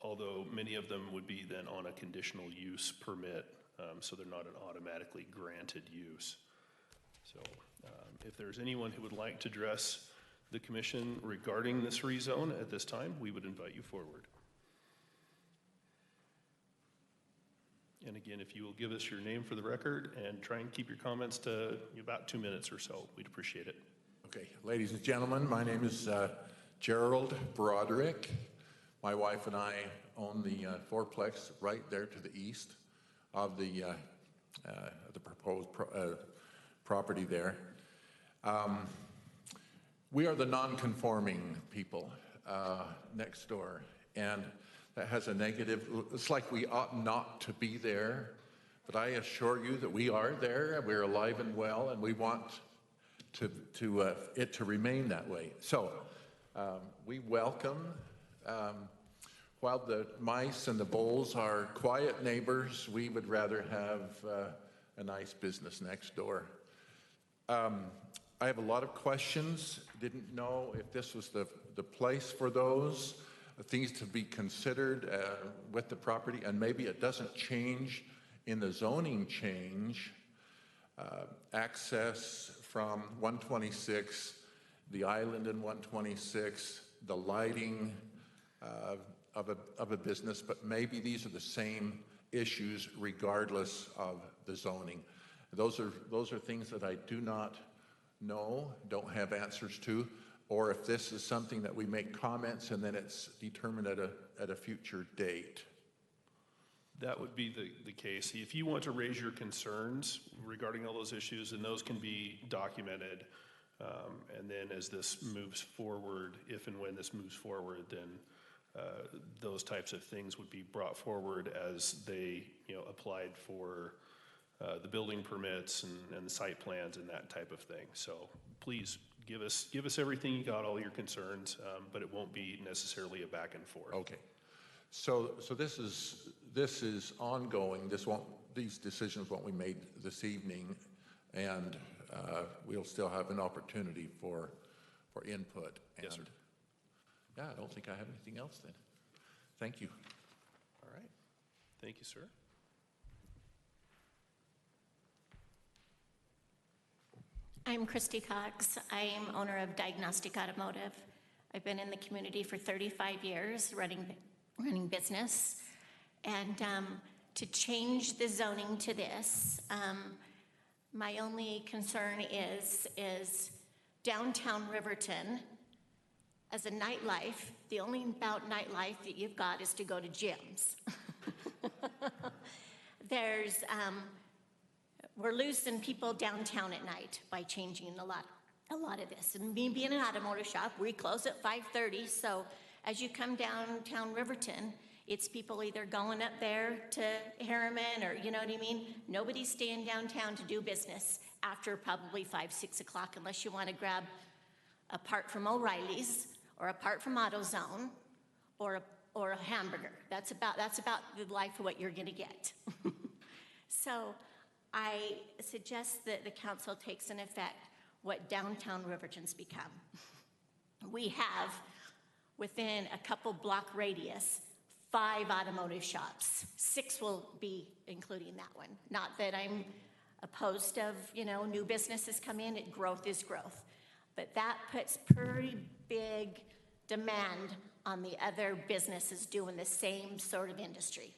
although many of them would be then on a conditional use permit, so they're not an automatically granted use. So if there's anyone who would like to address the commission regarding this rezone at this time, we would invite you forward. And again, if you will give us your name for the record and try and keep your comments to about 2 minutes or so, we'd appreciate it. Okay, ladies and gentlemen, my name is Gerald Broderick. My wife and I own the fourplex right there to the east of the proposed property there. We are the non-conforming people next door, and that has a negative, it's like we ought not to be there, but I assure you that we are there, we're alive and well, and we want it to remain that way. So we welcome, while the mice and the voles are quiet neighbors, we would rather have a nice business next door. I have a lot of questions. Didn't know if this was the place for those things to be considered with the property, and maybe it doesn't change in the zoning change. Access from 126, the island in 126, the lighting of a business, but maybe these are the same issues regardless of the zoning. Those are things that I do not know, don't have answers to, or if this is something that we make comments and then it's determined at a future date. That would be the case. If you want to raise your concerns regarding all those issues, and those can be documented, and then as this moves forward, if and when this moves forward, then those types of things would be brought forward as they, applied for the building permits and the site plans and that type of thing. So please give us everything you got, all your concerns, but it won't be necessarily a back and forth. Okay. So this is ongoing. These decisions won't be made this evening, and we'll still have an opportunity for input. Yes, sir. Yeah, I don't think I have anything else then. Thank you. All right. Thank you, sir. I'm Christy Cox. I am owner of Diagnostic Automotive. I've been in the community for 35 years running business. And to change the zoning to this, my only concern is downtown Riverton, as a nightlife, the only about nightlife that you've got is to go to gyms. We're losing people downtown at night by changing a lot of this. And me being an automotive shop, we close at 5:30, so as you come downtown Riverton, it's people either going up there to Harriman or, you know what I mean? Nobody's staying downtown to do business after probably 5, 6 o'clock unless you want to grab a part from O'Reilly's or a part from AutoZone or a hamburger. That's about the life of what you're going to get. So I suggest that the council takes in effect what downtown Riverton's become. We have, within a couple block radius, 5 automotive shops. 6 will be including that one. Not that I'm opposed of, new businesses come in, growth is growth. But that puts pretty big demand on the other businesses doing the same sort of industry.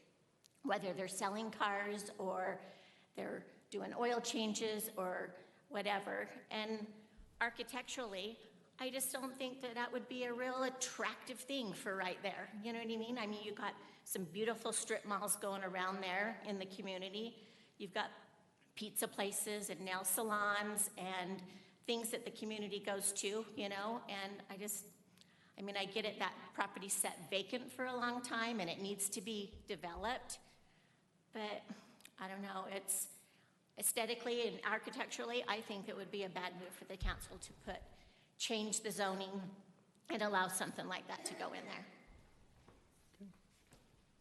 Whether they're selling cars or they're doing oil changes or whatever. And architecturally, I just don't think that would be a real attractive thing for right there. You know what I mean? I mean, you've got some beautiful strip malls going around there in the community. You've got pizza places and nail salons and things that the community goes to, and I get it, that property sat vacant for a long time and it needs to be developed. But I don't know, it's aesthetically and architecturally, I think it would be a bad move for the council to change the zoning and allow something like that to go in there.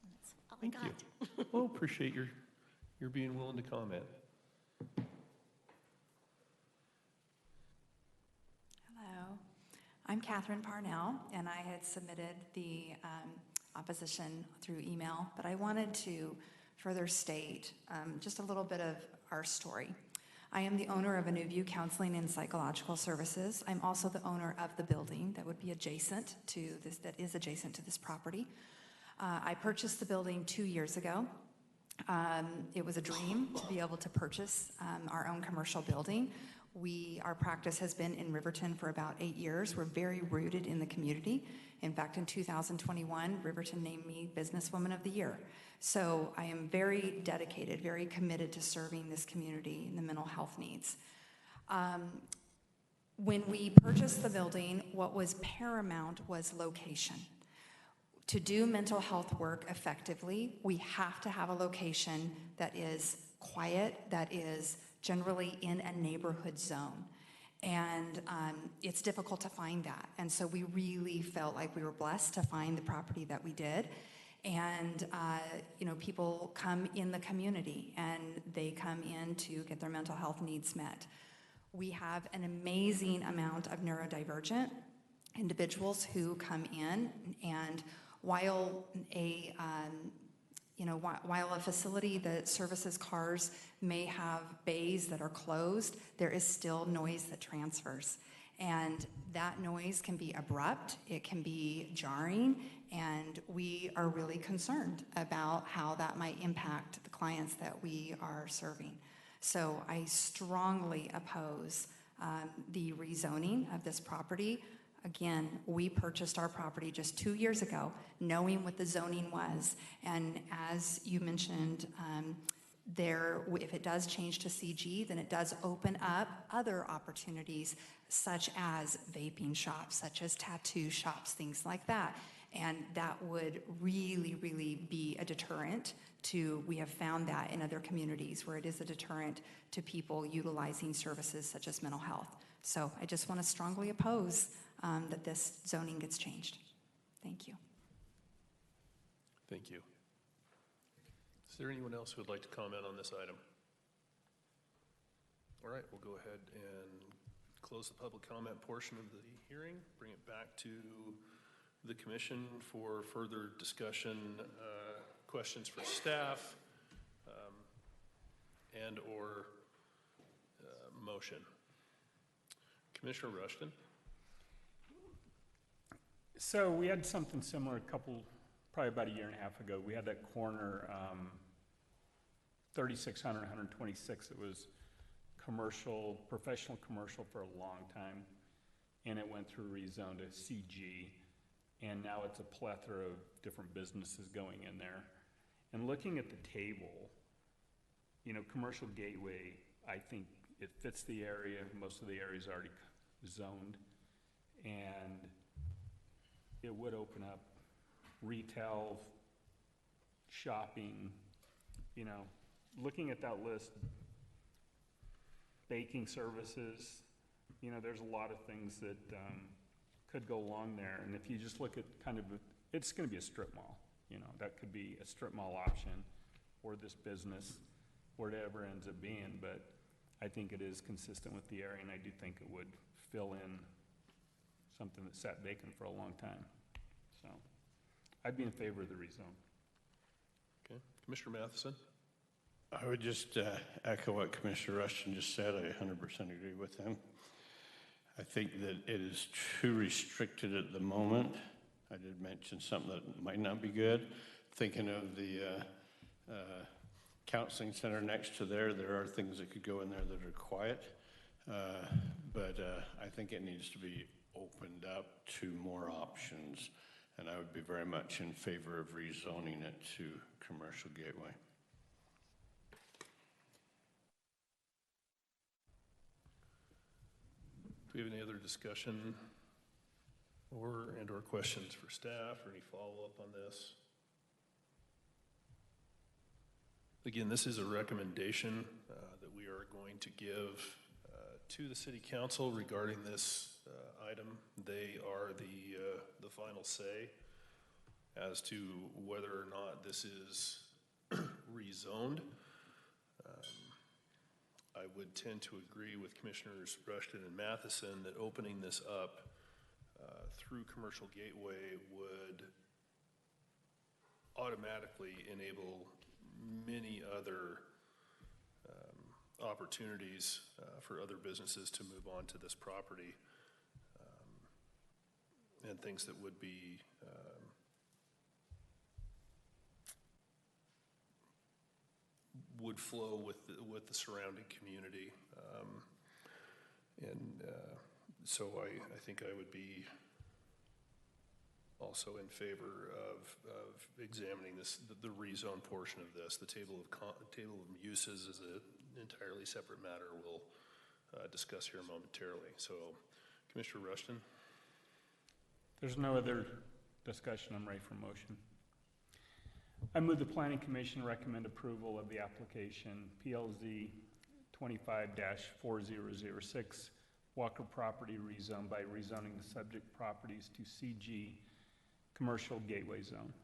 That's all I got. Thank you. Well, appreciate your being willing to comment. Hello, I'm Catherine Parnell, and I had submitted the opposition through email, but I wanted to further state just a little bit of our story. I am the owner of A New View Counseling and Psychological Services. I'm also the owner of the building that would be adjacent to this, that is adjacent to this property. I purchased the building 2 years ago. It was a dream to be able to purchase our own commercial building. Our practice has been in Riverton for about 8 years. We're very rooted in the community. In fact, in 2021, Riverton named me Businesswoman of the Year. So I am very dedicated, very committed to serving this community and the mental health needs. When we purchased the building, what was paramount was location. To do mental health work effectively, we have to have a location that is quiet, that is generally in a neighborhood zone. And it's difficult to find that. And so we really felt like we were blessed to find the property that we did. And, people come in the community and they come in to get their mental health needs met. We have an amazing amount of neurodivergent individuals who come in, and while a facility that services cars may have bays that are closed, there is still noise that transfers. And that noise can be abrupt, it can be jarring, and we are really concerned about how that might impact the clients that we are serving. So I strongly oppose the rezoning of this property. Again, we purchased our property just 2 years ago, knowing what the zoning was. And as you mentioned, if it does change to CG, then it does open up other opportunities, such as vaping shops, such as tattoo shops, things like that. And that would really, really be a deterrent we have found that in other communities where it is a deterrent to people utilizing services such as mental health. So I just want to strongly oppose that this zoning gets changed. Thank you. Thank you. Is there anyone else who would like to comment on this item? All right, we'll go ahead and close the public comment portion of the hearing, bring it back to the commission for further discussion, questions for staff, and/or motion. Commissioner Rushton. So we had something similar probably about a year and a half ago. We had that corner, 3600, 126. It was commercial, professional commercial for a long time, and it went through rezone to CG, and now it's a plethora of different businesses going in there. And looking at the table, commercial gateway, I think it fits the area. Most of the area is already zoned, and it would open up retail, shopping, looking at that list, baking services, there's a lot of things that could go along there. And if you just look at it's going to be a strip mall, that could be a strip mall option, or this business, whatever it ends up being. But I think it is consistent with the area, and I do think it would fill in something that sat vacant for a long time. So I'd be in favor of the rezone. Okay, Commissioner Matheson. I would just echo what Commissioner Rushton just said. I 100% agree with him. I think that it is too restricted at the moment. I did mention something that might not be good. Thinking of the counseling center next to there are things that could go in there that are quiet. But I think it needs to be opened up to more options. And I would be very much in favor of rezoning it to commercial gateway. Do we have any other discussion or questions for staff, or any follow-up on this? Again, this is a recommendation that we are going to give to the City Council regarding this item. They are the final say as to whether or not this is rezoned. I would tend to agree with Commissioners Rushton and Matheson that opening this up through commercial gateway would automatically enable many other opportunities for other businesses to move on to this property, and things that would be would flow with the surrounding community. So I think I would be also in favor of examining this, the rezone portion of this. The table of uses is an entirely separate matter we'll discuss here momentarily. So, Commissioner Rushton? There's no other discussion. I'm ready for motion. I move the Planning Commission recommend approval of the application PLZ 25-4006 Walker property rezone by rezoning the subject properties to CG Commercial Gateway Zone.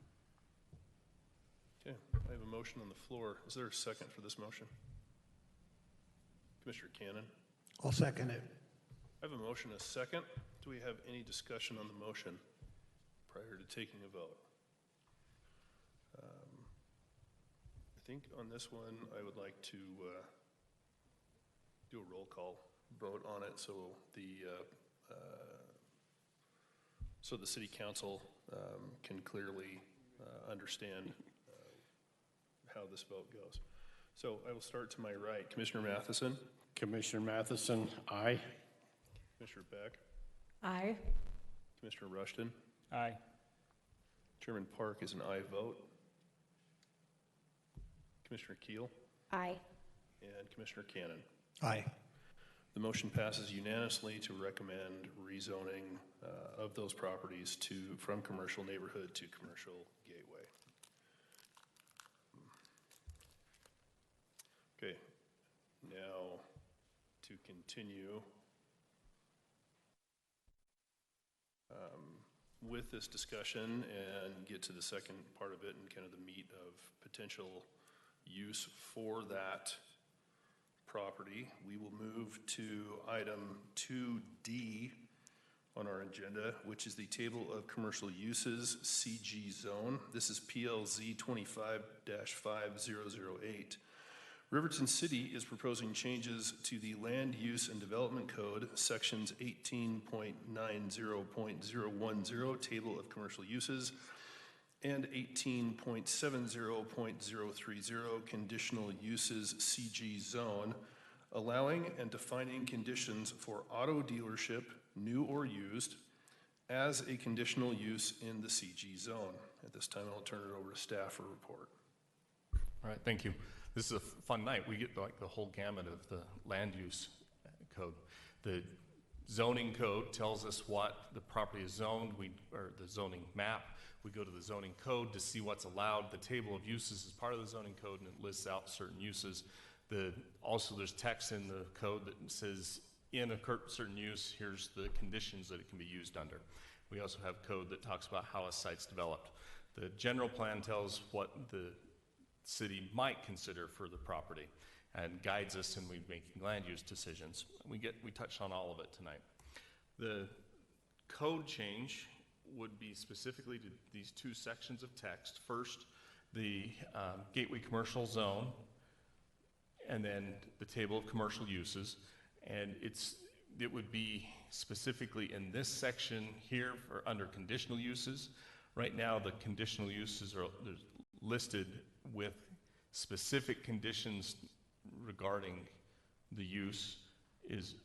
Okay, I have a motion on the floor. Is there a second for this motion? Commissioner Cannon? I'll second it. I have a motion, a second. Do we have any discussion on the motion prior to taking a vote? I think on this one, I would like to do a roll call vote on it so the city council can clearly understand how this vote goes. So I will start to my right. Commissioner Matheson? Commissioner Matheson, aye. Commissioner Beck? Aye. Commissioner Rushton? Aye. Chairman Park is an aye vote. Commissioner Keel? Aye. And Commissioner Cannon? Aye. The motion passes unanimously to recommend rezoning of those properties from commercial neighborhood to commercial gateway. Okay, now to continue with this discussion and get to the second part of it and kind of the meat of potential use for that property, we will move to item 2D on our agenda, which is the table of commercial uses, CG zone. This is PLZ 25-5008. Riverton City is proposing changes to the Land Use and Development Code, sections 18.90.010, table of commercial uses, and 18.70.030, conditional uses CG zone, allowing and defining conditions for auto dealership, new or used, as a conditional use in the CG zone. At this time, I'll turn it over to staff for a report. All right, thank you. This is a fun night. We get like the whole gamut of the land use code. The zoning code tells us what the property is zoned, or the zoning map. We go to the zoning code to see what's allowed. The table of uses is part of the zoning code, and it lists out certain uses. Also, there's text in the code that says, in a certain use, here's the conditions that it can be used under. We also have code that talks about how a site's developed. The general plan tells what the city might consider for the property and guides us in making land use decisions. We touched on all of it tonight. The code change would be specifically to these two sections of text. First, the gateway commercial zone, and then the table of commercial uses. And it would be specifically in this section here for under conditional uses. Right now, the conditional uses are listed with specific conditions regarding the use is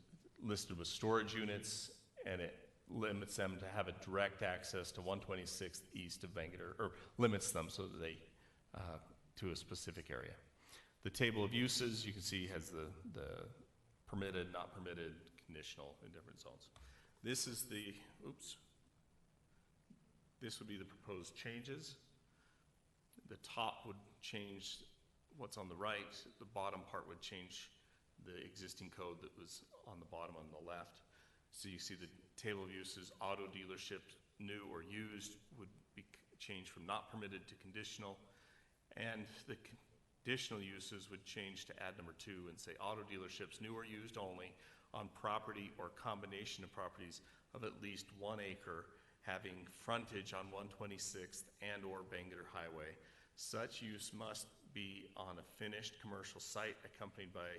listed with storage units, and it limits them to have a direct access to 126th east of Bangerter, or limits them so that they to a specific area. The table of uses, you can see, has the permitted, not permitted, conditional in different zones. This would be the proposed changes. The top would change what's on the right. The bottom part would change the existing code that was on the bottom on the left. So you see the table of uses, auto dealership, new or used, would be changed from not permitted to conditional. And the conditional uses would change to add number 2 and say auto dealerships, new or used only, on property or combination of properties of at least 1 acre, having frontage on 126th and/or Bangor Highway. Such use must be on a finished commercial site accompanied by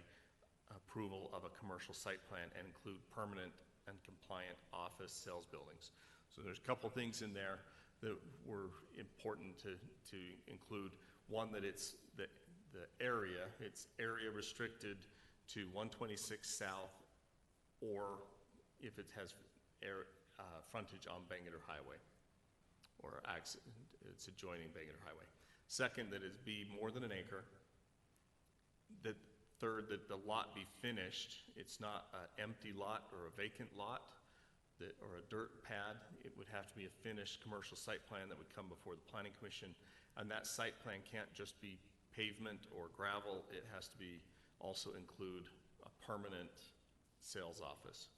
approval of a commercial site plan and include permanent and compliant office sales buildings. So there's a couple things in there that were important to include. One, that it's the area, it's area restricted to 126 South, or if it has frontage on Bangor Highway, or it's adjoining Bangor Highway. Second, that it be more than an acre. That third, that the lot be finished. It's not an empty lot or a vacant lot or a dirt pad. It would have to be a finished commercial site plan that would come before the Planning Commission. And that site plan can't just be pavement or gravel. It has to be also include a permanent sales office.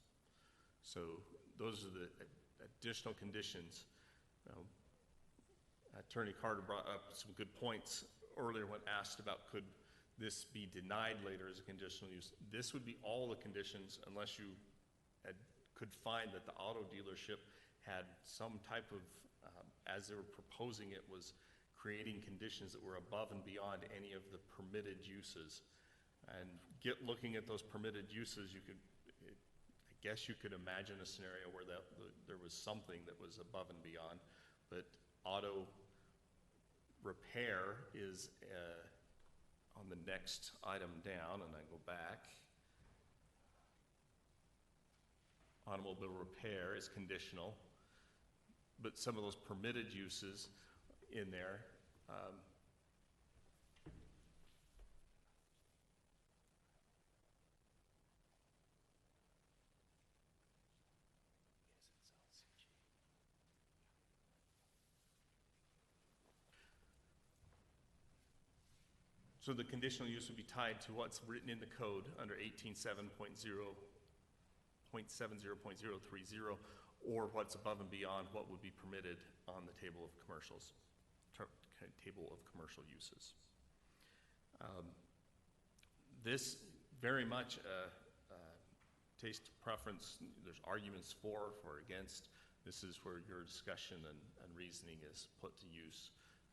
So those are the additional conditions. Attorney Carter brought up some good points earlier when asked about could this be denied later as a conditional use. This would be all the conditions unless you could find that the auto dealership had some type of, as they were proposing it, was creating conditions that were above and beyond any of the permitted uses. And looking at those permitted uses, I guess you could imagine a scenario where there was something that was above and beyond, but auto repair is on the next item down, and I go back. Automobile repair is conditional, but some of those permitted uses in there, so the conditional use would be tied to what's written in the code under 18.7.0.30, or what's above and beyond what would be permitted on the table of commercials, table of commercial uses. This very much taste preference. There's arguments for or against. This is where your discussion and reasoning is put to use,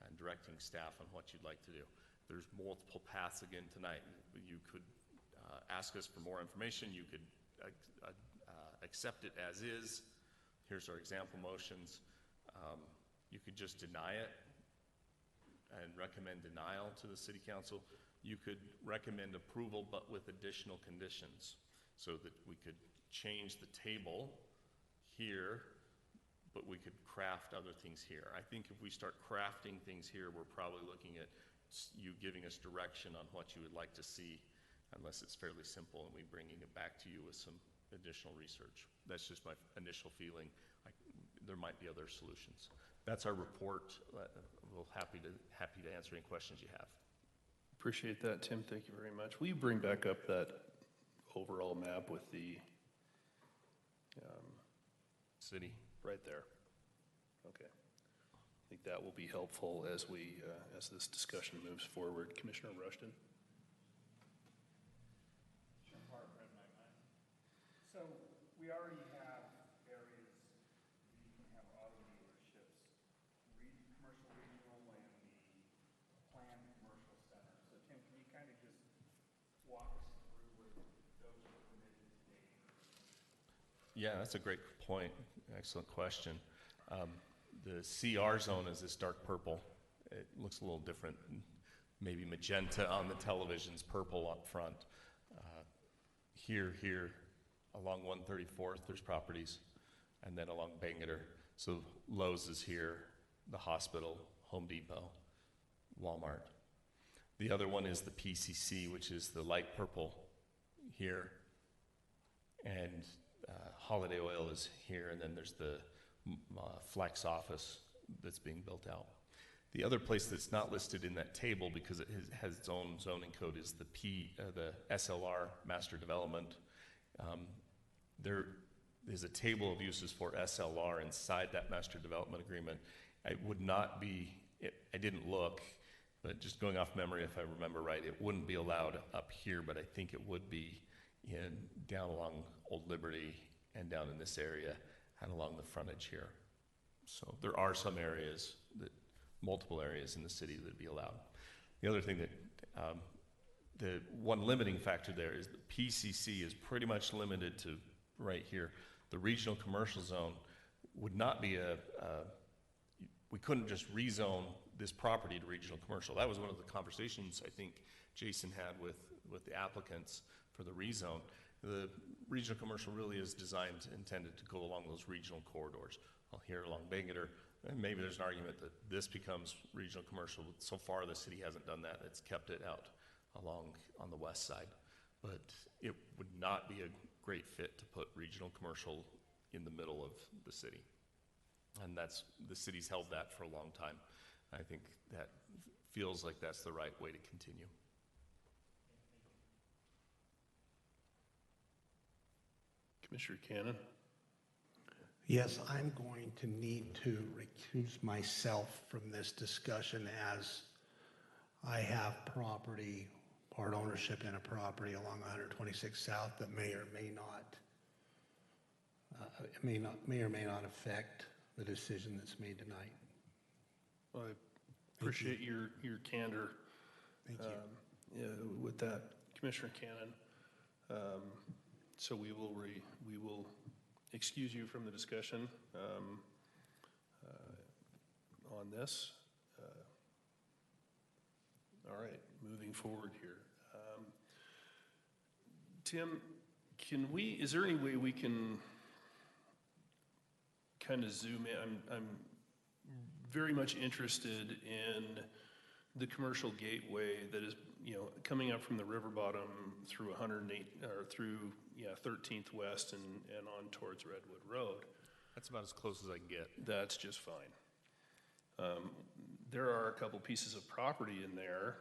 and directing staff on what you'd like to do. There's multiple paths again tonight. You could ask us for more information. You could accept it as is. Here's our example motions. You could just deny it and recommend denial to the City Council. You could recommend approval but with additional conditions so that we could change the table here, but we could craft other things here. I think if we start crafting things here, we're probably looking at you giving us direction on what you would like to see, unless it's fairly simple and we bringing it back to you with some additional research. That's just my initial feeling. There might be other solutions. That's our report. We'll happy to answer any questions you have. Appreciate that, Tim. Thank you very much. Will you bring back up that overall map with the city right there? Okay. I think that will be helpful as as this discussion moves forward. Commissioner Rushton. So we already have areas where you can have auto dealerships, commercial regional and the planned commercial center. So Tim, can you kind of just walk us through where those are permitted today? Yeah, that's a great point. Excellent question. The CR zone is this dark purple. It looks a little different, maybe magenta on the televisions, purple up front. Here, along 134th, there's properties, and then along Bangor. So Lowe's is here, the hospital, Home Depot, Walmart. The other one is the PCC, which is the light purple here, and Holiday Oil is here, and then there's the Flex office that's being built out. The other place that's not listed in that table because it has its own zoning code is the SLR Master Development. There is a table of uses for SLR inside that Master Development Agreement. It would not be, I didn't look, but just going off memory, if I remember right, it wouldn't be allowed up here, but I think it would be down along Old Liberty and down in this area and along the frontage here. So there are some areas, multiple areas in the city that would be allowed. The other thing that, the one limiting factor there is the PCC is pretty much limited to right here. The regional commercial zone would not be we couldn't just rezone this property to regional commercial. That was one of the conversations I think Jason had with the applicants for the rezone. The regional commercial really is intended to go along those regional corridors. Well, here along Bangerter, and maybe there's an argument that this becomes regional commercial. So far, the city hasn't done that. It's kept it out along on the west side. But it would not be a great fit to put regional commercial in the middle of the city. And the city's held that for a long time. I think that feels like that's the right way to continue. Commissioner Cannon? Yes, I'm going to need to recuse myself from this discussion as I have property, part ownership in a property along 126 South that may or may not affect the decision that's made tonight. Well, I appreciate your candor. Thank you. Yeah, with that, Commissioner Cannon. So we will excuse you from the discussion on this. All right, moving forward here. Tim, is there any way we can kind of zoom in? I'm very much interested in the commercial gateway that is, coming up from the river bottom through 108 or through 13th West and on towards Redwood Road. That's about as close as I can get. That's just fine. There are a couple pieces of property in there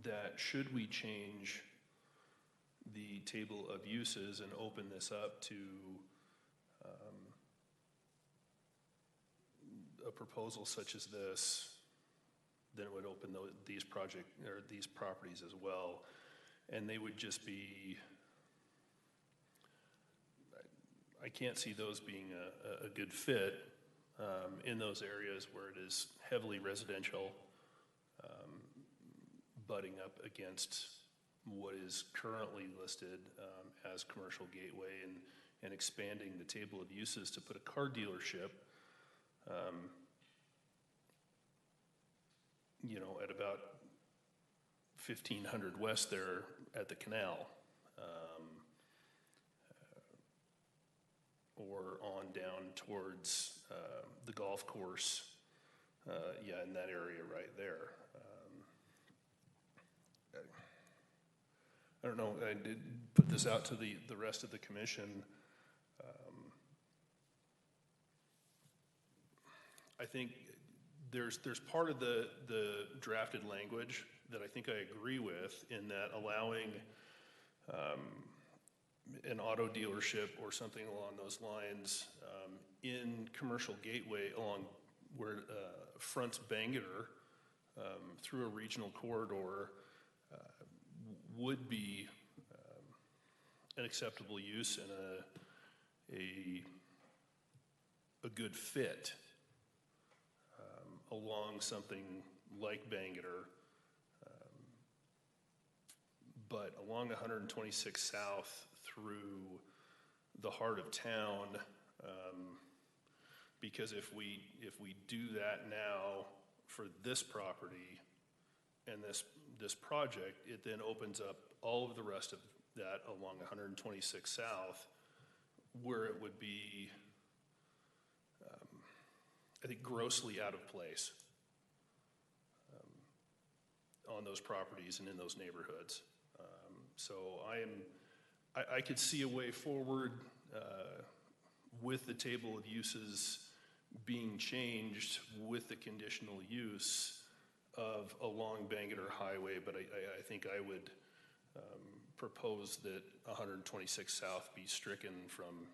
that, should we change the table of uses and open this up to a proposal such as this, then it would open these properties as well, and they would just be. I can't see those being a good fit in those areas where it is heavily residential, butting up against what is currently listed as commercial gateway, and expanding the table of uses to put a car dealership at about 1500 west there at the canal, or on down towards the golf course, in that area right there. I don't know, I did put this out to the rest of the commission. I think there's part of the drafted language that I think I agree with, in that allowing an auto dealership or something along those lines in commercial gateway along where fronts Bangerter through a regional corridor would be an acceptable use and a good fit along something like Bangerter, but along 126 South through the heart of town, because if we do that now for this property and this project, it then opens up all of the rest of that along 126 South, where it would be, I think, grossly out of place on those properties and in those neighborhoods. So I could see a way forward with the table of uses being changed with the conditional use of along Bangerter Highway, but I think I would propose that 126 South be stricken from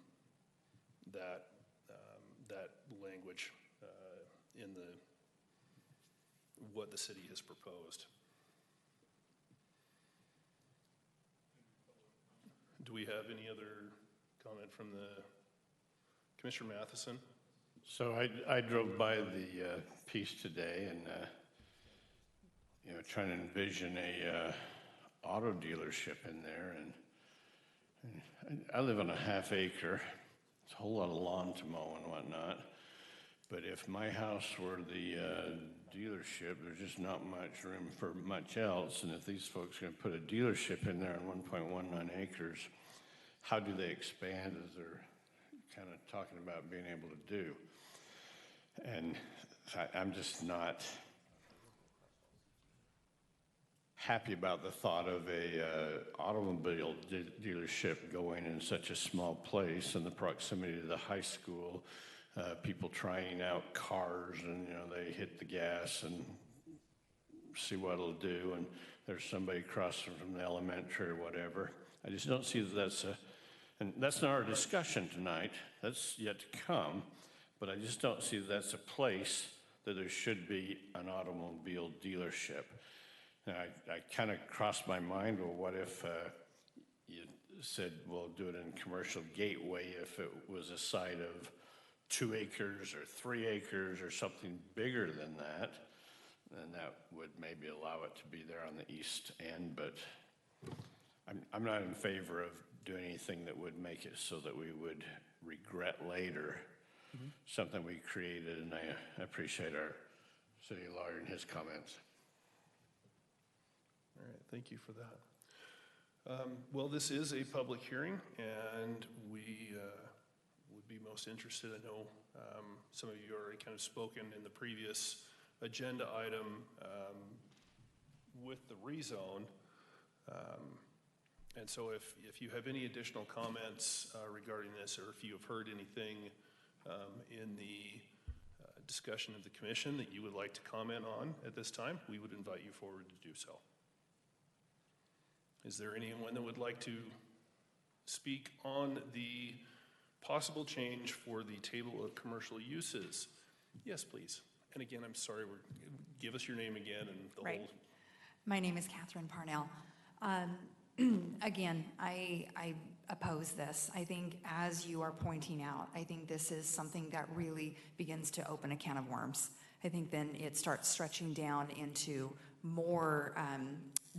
that language in what the city has proposed. Do we have any other comment from the Commissioner Matheson? So I drove by the piece today and, trying to envision a auto dealership in there. And I live on a half acre. It's a whole lot of lawn to mow and whatnot. But if my house were the dealership, there's just not much room for much else. And if these folks are going to put a dealership in there on 1.19 acres, how do they expand as they're kind of talking about being able to do? And I'm just not happy about the thought of a automobile dealership going in such a small place, and the proximity to the high school, people trying out cars, and they hit the gas and see what it'll do, and there's somebody crossing from the elementary or whatever. I just don't see that and that's not our discussion tonight. That's yet to come. But I just don't see that's a place that there should be an automobile dealership. And I kind of crossed my mind, well, what if you said, well, do it in commercial gateway if it was a site of 2 acres or 3 acres or something bigger than that, then that would maybe allow it to be there on the east end. But I'm not in favor of doing anything that would make it so that we would regret later something we created, and I appreciate our city lawyer and his comments. All right, thank you for that. Well, this is a public hearing, and we would be most interested. I know some of you already kind of spoken in the previous agenda item with the rezone. And so if you have any additional comments regarding this, or if you have heard anything in the discussion of the commission that you would like to comment on at this time, we would invite you forward to do so. Is there anyone that would like to speak on the possible change for the table of commercial uses? Yes, please. And again, I'm sorry, give us your name again and the Right. whole. My name is Catherine Parnell. Again, I oppose this. I think, as you are pointing out, I think this is something that really begins to open a can of worms. I think then it starts stretching down into more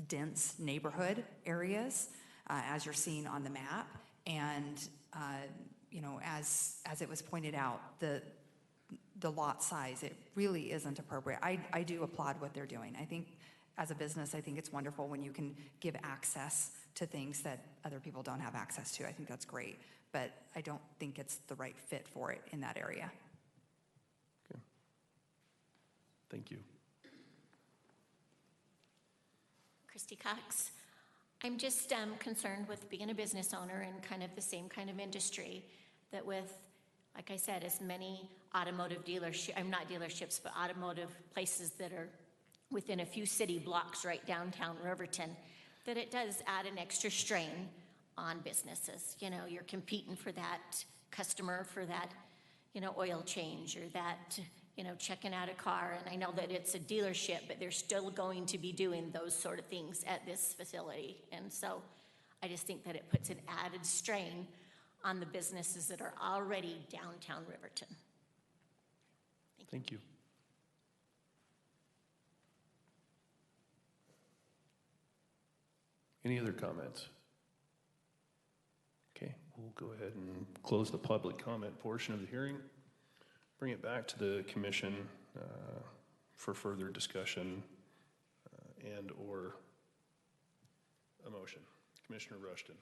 dense neighborhood areas, as you're seeing on the map. And, as it was pointed out, the lot size, it really isn't appropriate. I do applaud what they're doing. I think, as a business, I think it's wonderful when you can give access to things that other people don't have access to. I think that's great, but I don't think it's the right fit for it in that area. Okay. Thank you. Christy Cox. I'm just concerned with being a business owner in kind of the same kind of industry, that with, like I said, as many automotive dealerships, not dealerships, but automotive places that are within a few city blocks right downtown Riverton, that it does add an extra strain on businesses. You're competing for that customer, for that, oil change, or that, checking out a car. And I know that it's a dealership, but they're still going to be doing those sort of things at this facility. And so I just think that it puts an added strain on the businesses that are already downtown Riverton. Thank you. Any other comments? Okay, we'll go ahead and close the public comment portion of the hearing. Bring it back to the commission for further discussion and or a motion. Commissioner Rushton.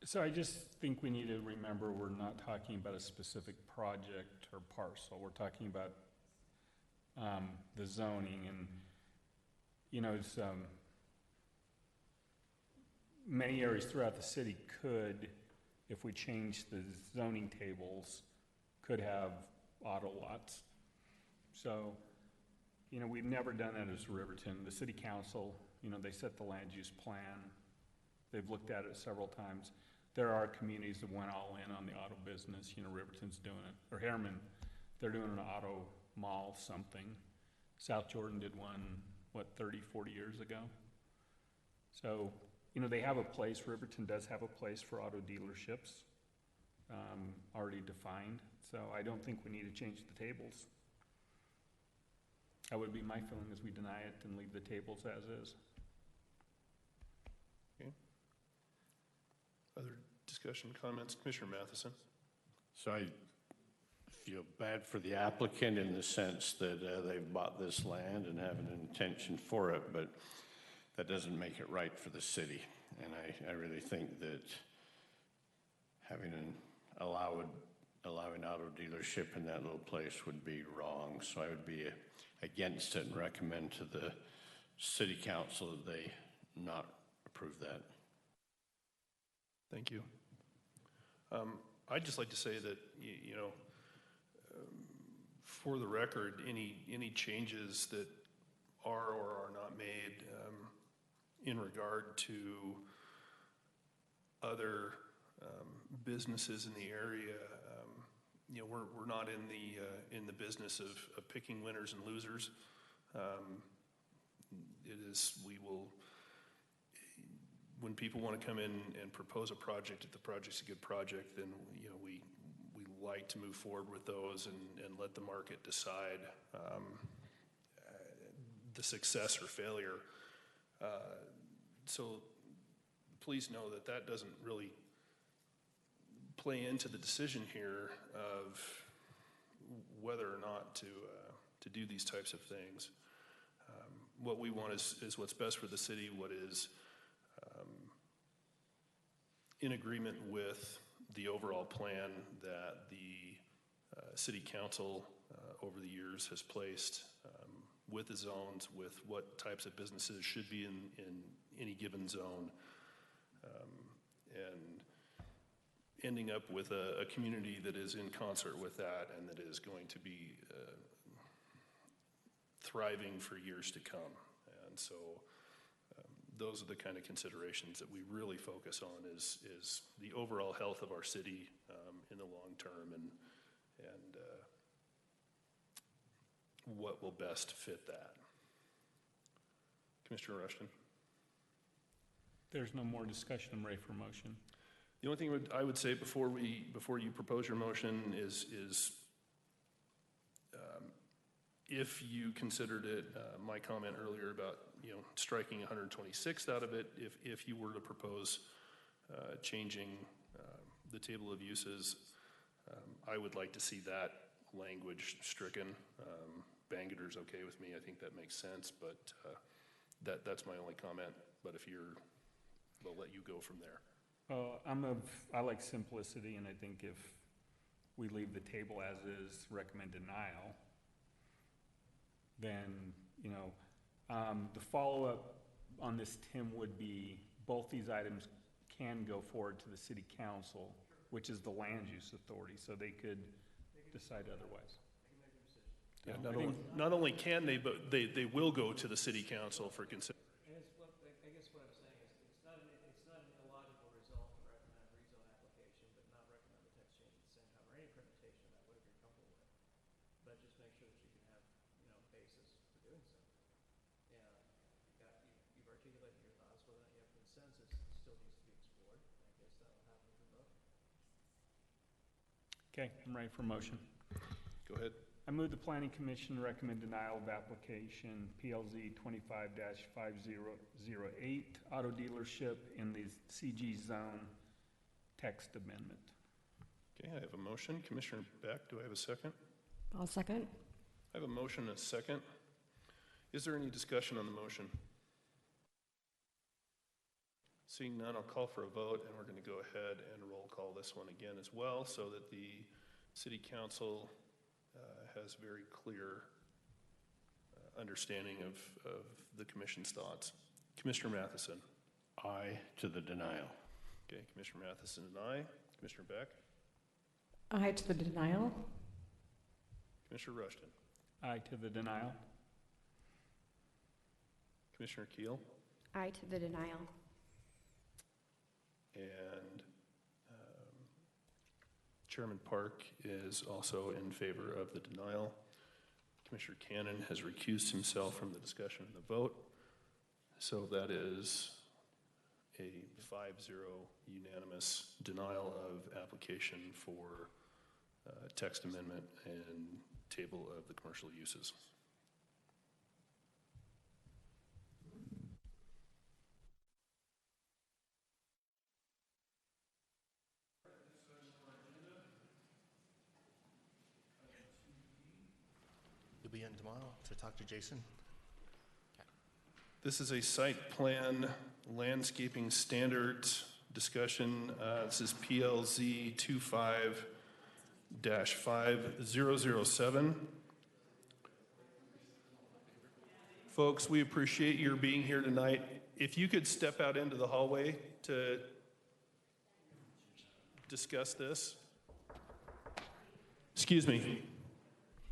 So I just think we need to remember we're not talking about a specific project or parcel. We're talking about the zoning, and it's many areas throughout the city could, if we change the zoning tables, could have auto lots. So, we've never done that as Riverton. The city council, they set the land use plan. They've looked at it several times. There are communities that went all in on the auto business. Riverton's doing it. Or Harriman, they're doing an auto mall something. South Jordan did one, 30, 40 years ago? So, they have a place. Riverton does have a place for auto dealerships. already defined, so I don't think we need to change the tables. That would be my feeling, is we deny it and leave the tables as is. Okay. Other discussion, comments? Commissioner Matheson? So I feel bad for the applicant in the sense that they've bought this land and have an intention for it, but that doesn't make it right for the city. And I really think that having allowing auto dealership in that little place would be wrong. So I would be against it and recommend to the city council that they not approve that. Thank you. I'd just like to say that, for the record, any changes that are or are not made in regard to other businesses in the area, we're not in the business of picking winners and losers. We will, when people want to come in and propose a project, if the project's a good project, then we like to move forward with those and let the market decide the success or failure. So please know that doesn't really play into the decision here of whether or not to do these types of things. What we want is what's best for the city, what is in agreement with the overall plan that the city council over the years has placed with the zones, with what types of businesses should be in any given zone, and ending up with a community that is in concert with that and that is going to be thriving for years to come. And so those are the kind of considerations that we really focus on is the overall health of our city in the long term and what will best fit that. Commissioner Rushton? There's no more discussion. I'm ready for motion. The only thing I would say before you propose your motion is if you considered it, my comment earlier about striking 126th out of it, if you were to propose changing the table of uses, I would like to see that language stricken. Bangerter's okay with me. I think that makes sense, but that's my only comment. But I'll let you go from there. I like simplicity, and I think if we leave the table as is, recommend denial, then, the follow-up on this, Tim, would be both these items can go forward to the city council, which is the land use authority, so they could decide otherwise. Yeah, not only can they, but they will go to the city council for consideration. I guess what I'm saying is it's not an illogical result to recommend a rezone application, but not recommend the text change at the same time, or any permutation of that, whatever you're comfortable with. But just make sure that you can have, basis for doing so. And you've articulated your thoughts. Whether or not you have consensus still needs to be explored. I guess that will happen with the vote. Okay, I'm ready for motion. Go ahead. I move the Planning Commission recommend denial of application PLZ 25-5008, auto dealership in the CG zone text amendment. Okay, I have a motion. Commissioner Beck, do I have a second? I'll second. I have a motion and a second. Is there any discussion on the motion? Seeing none, I'll call for a vote, and we're going to go ahead and roll call this one again as well so that the city council has very clear understanding of the commission's thoughts. Commissioner Matheson? Aye to the denial. Okay, Commissioner Matheson and aye. Commissioner Beck? Aye to the denial. Commissioner Rushton? Aye to the denial. Commissioner Keel? Aye to the denial. And Chairman Park is also in favor of the denial. Commissioner Cannon has recused himself from the discussion and the vote. So that is a 5-0 unanimous denial of application for text amendment and table of the commercial uses. You'll be in tomorrow to talk to Jason? This is a site plan landscaping standards discussion. This is PLZ 25-5007. Folks, we appreciate your being here tonight. If you could step out into the hallway to discuss this. Excuse me.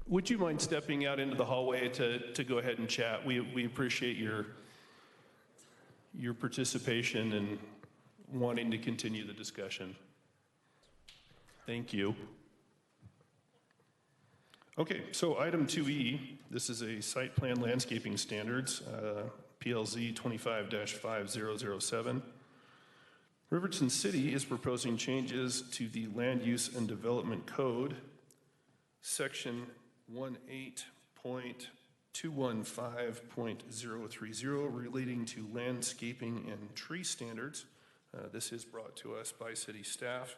Would you mind stepping out into the hallway to go ahead and chat? We appreciate your participation and wanting to continue the discussion. Thank you. Okay, so item 2E, this is a site plan landscaping standards, PLZ 25-5007. Riverton City is proposing changes to the Land Use and Development Code, Section 18.215.030 relating to landscaping and tree standards. This is brought to us by city staff,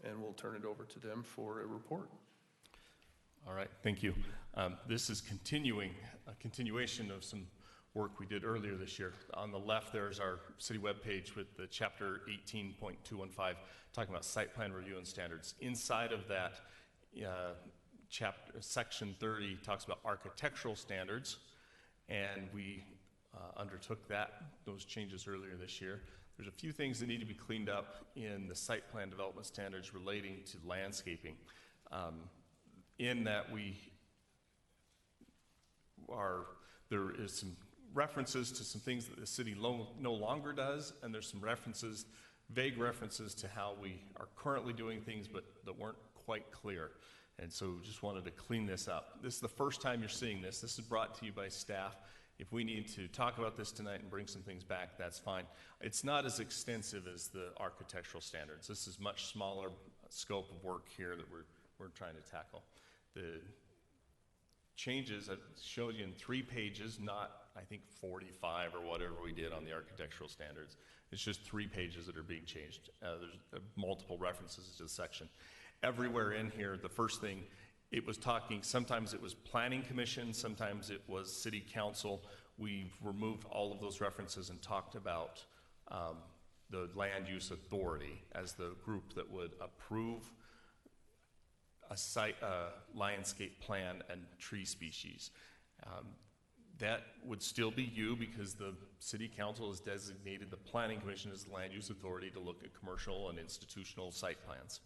and we'll turn it over to them for a report. All right, thank you. This is a continuation of some work we did earlier this year. On the left, there's our city webpage with the chapter 18.215, talking about site plan review and standards. Inside of that, section 30 talks about architectural standards, and we undertook those changes earlier this year. There's a few things that need to be cleaned up in the site plan development standards relating to landscaping. In that there is some references to some things that the city no longer does, and there's some vague references to how we are currently doing things, but that weren't quite clear. And so just wanted to clean this up. This is the first time you're seeing this. This is brought to you by staff. If we need to talk about this tonight and bring some things back, that's fine. It's not as extensive as the architectural standards. This is much smaller scope of work here that we're trying to tackle. The changes I showed you in 3 pages, not I think 45 or whatever we did on the architectural standards. It's just 3 pages that are being changed. There's multiple references to the section. Everywhere in here, the first thing, sometimes it was planning commission, sometimes it was city council. We've removed all of those references and talked about the land use authority as the group that would approve a landscape plan and tree species. That would still be you, because the city council has designated the planning commission as the land use authority to look at commercial and institutional site plans.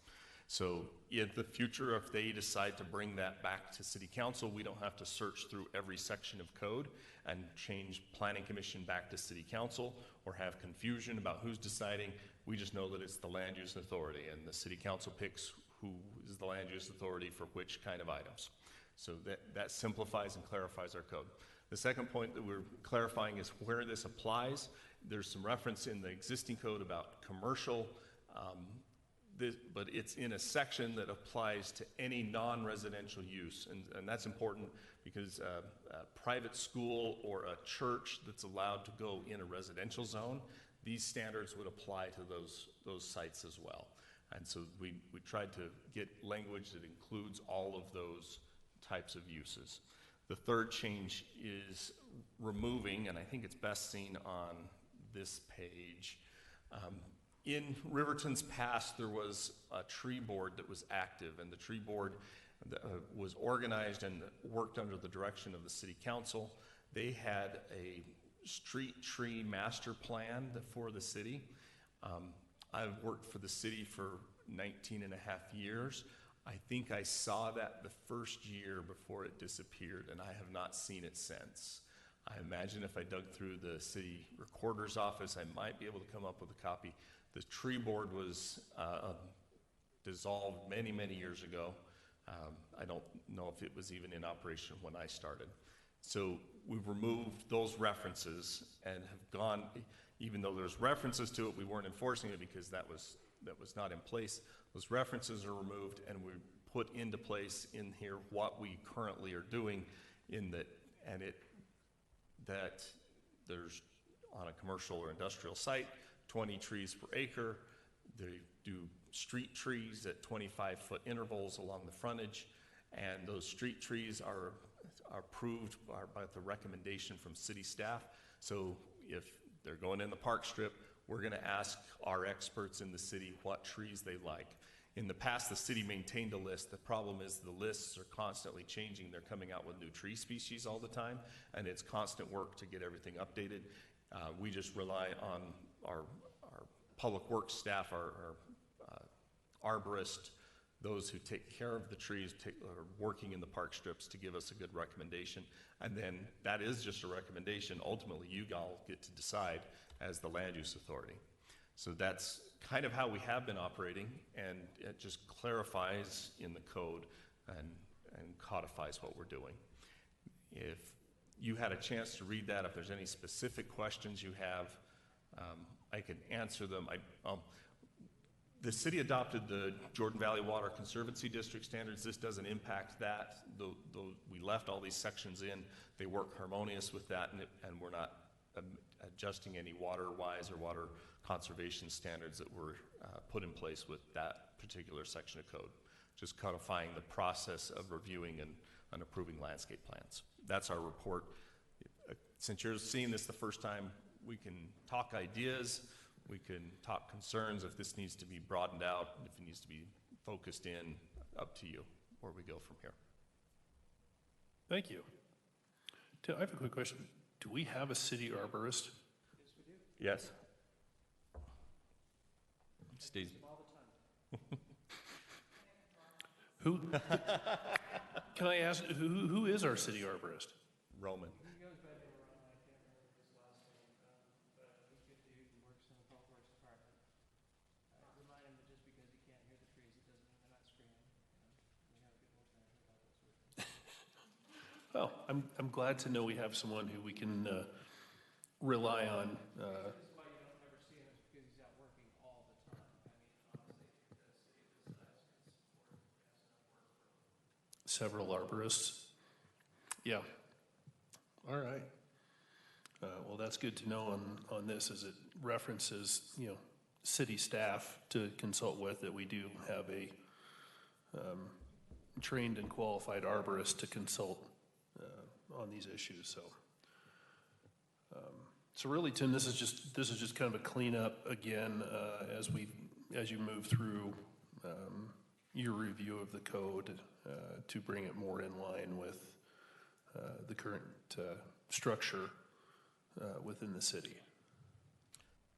So in the future, if they decide to bring that back to city council, we don't have to search through every section of code and change planning commission back to city council or have confusion about who's deciding. We just know that it's the land use authority, and the city council picks who is the land use authority for which kind of items. So that simplifies and clarifies our code. The second point that we're clarifying is where this applies. There's some reference in the existing code about commercial, but it's in a section that applies to any non-residential use. And that's important because a private school or a church that's allowed to go in a residential zone, these standards would apply to those sites as well. And so we tried to get language that includes all of those types of uses. The third change is removing, and I think it's best seen on this page. In Riverton's past, there was a tree board that was active, and the tree board was organized and worked under the direction of the city council. They had a street tree master plan for the city. I've worked for the city for 19 and a half years. I think I saw that the first year before it disappeared, and I have not seen it since. I imagine if I dug through the city recorder's office, I might be able to come up with a copy. The tree board was dissolved many, many years ago. I don't know if it was even in operation when I started. So we've removed those references and have gone, Even though there's references to it, we weren't enforcing it because that was not in place. Those references are removed, and we put into place in here what we currently are doing in that, and that there's on a commercial or industrial site, 20 trees per acre. They do street trees at 25-foot intervals along the frontage, and those street trees are approved by the recommendation from city staff. So if they're going in the park strip, we're going to ask our experts in the city what trees they like. In the past, the city maintained a list. The problem is the lists are constantly changing. They're coming out with new tree species all the time, and it's constant work to get everything updated. We just rely on our public works staff, our arborist, those who take care of the trees, are working in the park strips to give us a good recommendation. And then that is just a recommendation. Ultimately, you all get to decide as the land use authority. So that's kind of how we have been operating, and it just clarifies in the code and codifies what we're doing. If you had a chance to read that, if there's any specific questions you have, I can answer them. The city adopted the Jordan Valley Water Conservancy District standards. This doesn't impact that. Though we left all these sections in, they work harmonious with that, and we're not adjusting any water-wise or water conservation standards that were put in place with that particular section of code. Just codifying the process of reviewing and approving landscape plans. That's our report. Since you're seeing this the first time, we can talk ideas, we can talk concerns if this needs to be broadened out, if it needs to be focused in, up to you where we go from here. Thank you. I have a quick question. Do we have a city arborist? Yes. Steve. Who? Can I ask, who is our city arborist? Roman. He goes by the name Ron, I can't remember his last name, but he's a good dude, he works in the public works department. I remind him that just because he can't hear the trees, it doesn't mean they're not screaming. We have a good old time about those sort of things. Well, I'm glad to know we have someone who we can rely on. This is why you don't ever see him, is because he's out working all the time. I mean, honestly, the city of this size can support, has enough work for Several arborists. Yeah. All right. Well, that's good to know on this, as it references, city staff to consult with, that we do have a trained and qualified arborist to consult on these issues. So really, Tim, this is just kind of a cleanup again as you move through your review of the code to bring it more in line with the current structure within the city.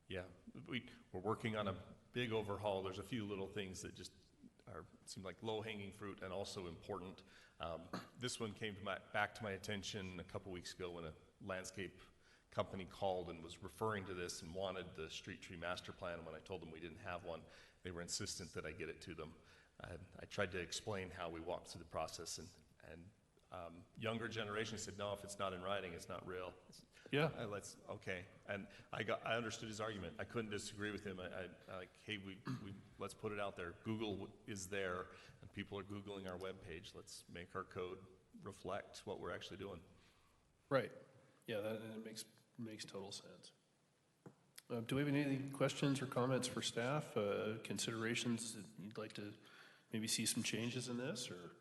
Yeah, we're working on a big overhaul. There's a few little things that just seem like low-hanging fruit and also important. This one came back to my attention a couple weeks ago when a landscape company called and was referring to this and wanted the street tree master plan. When I told them we didn't have one, they were insistent that I get it to them. I tried to explain how we walked through the process, and younger generation said, no, if it's not in writing, it's not real. Yeah. Okay. And I understood his argument. I couldn't disagree with him. I like, hey, let's put it out there. Google is there, and people are Googling our webpage. Let's make our code reflect what we're actually doing. Right. Yeah, that makes total sense. Do we have any questions or comments for staff? Considerations that you'd like to maybe see some changes in this, or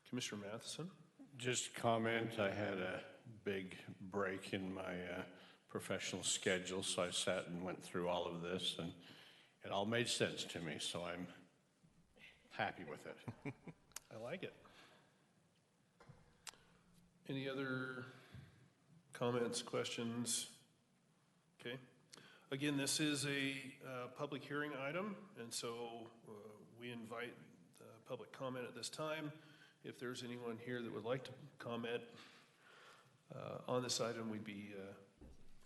Commissioner Matheson? Just comment, I had a big break in my professional schedule, so I sat and went through all of this, and it all made sense to me, so I'm happy with it. I like it. Any other comments, questions? Okay. Again, this is a public hearing item, and so we invite public comment at this time. If there's anyone here that would like to comment on this item, we'd be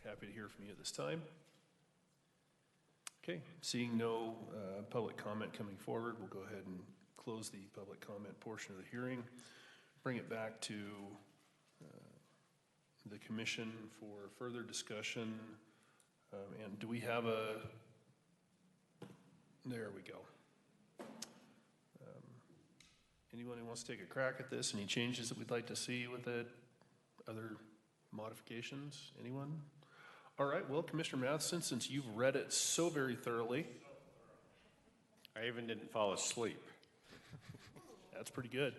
happy to hear from you at this time. Okay, seeing no public comment coming forward, we'll go ahead and close the public comment portion of the hearing, bring it back to the commission for further discussion And do we have a, there we go. Anyone who wants to take a crack at this? Any changes that we'd like to see with it? Other modifications? Anyone? All right, well, Commissioner Matheson, since you've read it so very thoroughly. I even didn't fall asleep. That's pretty good.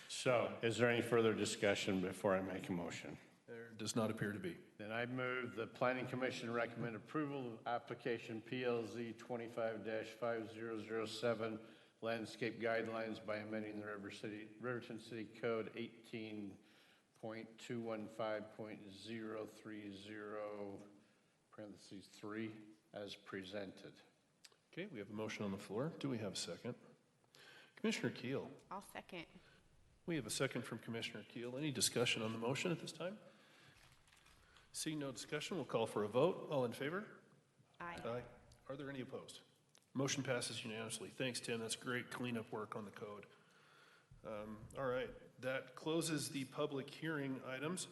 So, is there any further discussion before I make a motion? There does not appear to be. Then I move the Planning Commission recommend approval of application PLZ 25-5007, landscape guidelines by amending the Riverton City Code 18.215.030, parentheses 3, as presented. Okay, we have a motion on the floor. Do we have a second? Commissioner Keel. I'll second. We have a second from Commissioner Keel. Any discussion on the motion at this time? Seeing no discussion, we'll call for a vote. All in favor? Aye. Aye. Are there any opposed? Motion passes unanimously. Thanks, Tim. That's great cleanup work on the code. All right, that closes the public hearing items.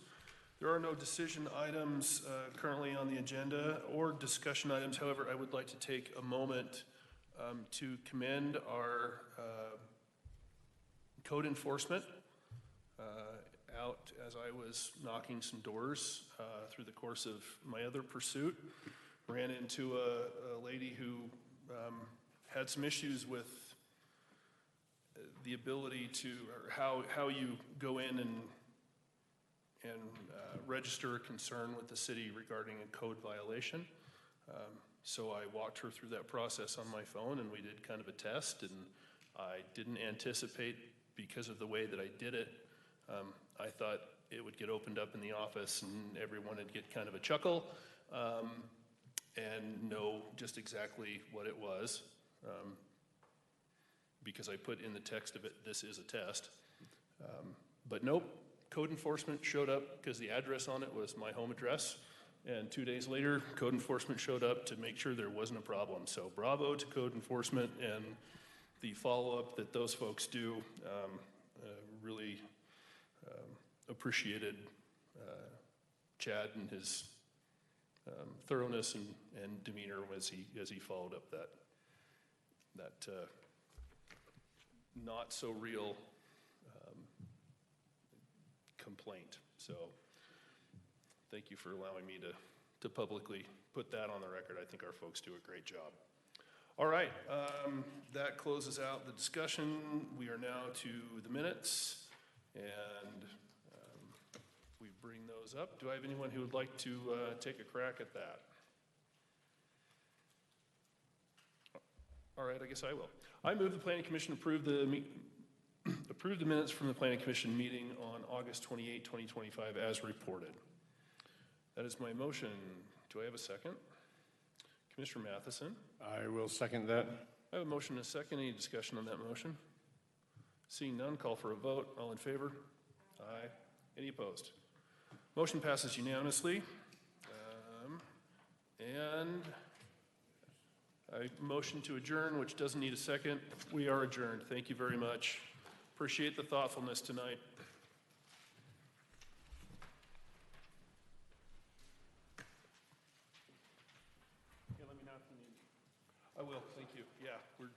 There are no decision items currently on the agenda or discussion items. However, I would like to take a moment to commend our code enforcement. Out as I was knocking some doors through the course of my other pursuit, ran into a lady who had some issues with the ability to, or how you go in and register a concern with the city regarding a code violation. So I walked her through that process on my phone, and we did kind of a test, and I didn't anticipate, because of the way that I did it, I thought it would get opened up in the office and everyone would get kind of a chuckle and know just exactly what it was, because I put in the text of it, this is a test. But nope, code enforcement showed up because the address on it was my home address. And 2 days later, code enforcement showed up to make sure there wasn't a problem. So bravo to code enforcement and the follow-up that those folks do. Really appreciated Chad and his thoroughness and demeanor as he followed up that not so real complaint. So thank you for allowing me to publicly put that on the record. I think our folks do a great job. All right, that closes out the discussion. We are now to the minutes, and we bring those up. Do I have anyone who would like to take a crack at that? All right, I guess I will. I move the Planning Commission approve the minutes from the Planning Commission meeting on August 28, 2025 as reported. That is my motion. Do I have a second? Commissioner Matheson. I will second that. I have a motion and a second. Any discussion on that motion? Seeing none, call for a vote. All in favor? Aye. Any opposed? Motion passes unanimously. And I motion to adjourn, which doesn't need a second. We are adjourned. Thank you very much. Appreciate the thoughtfulness tonight. I will, thank you. Yeah, we're.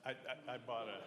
I bought a,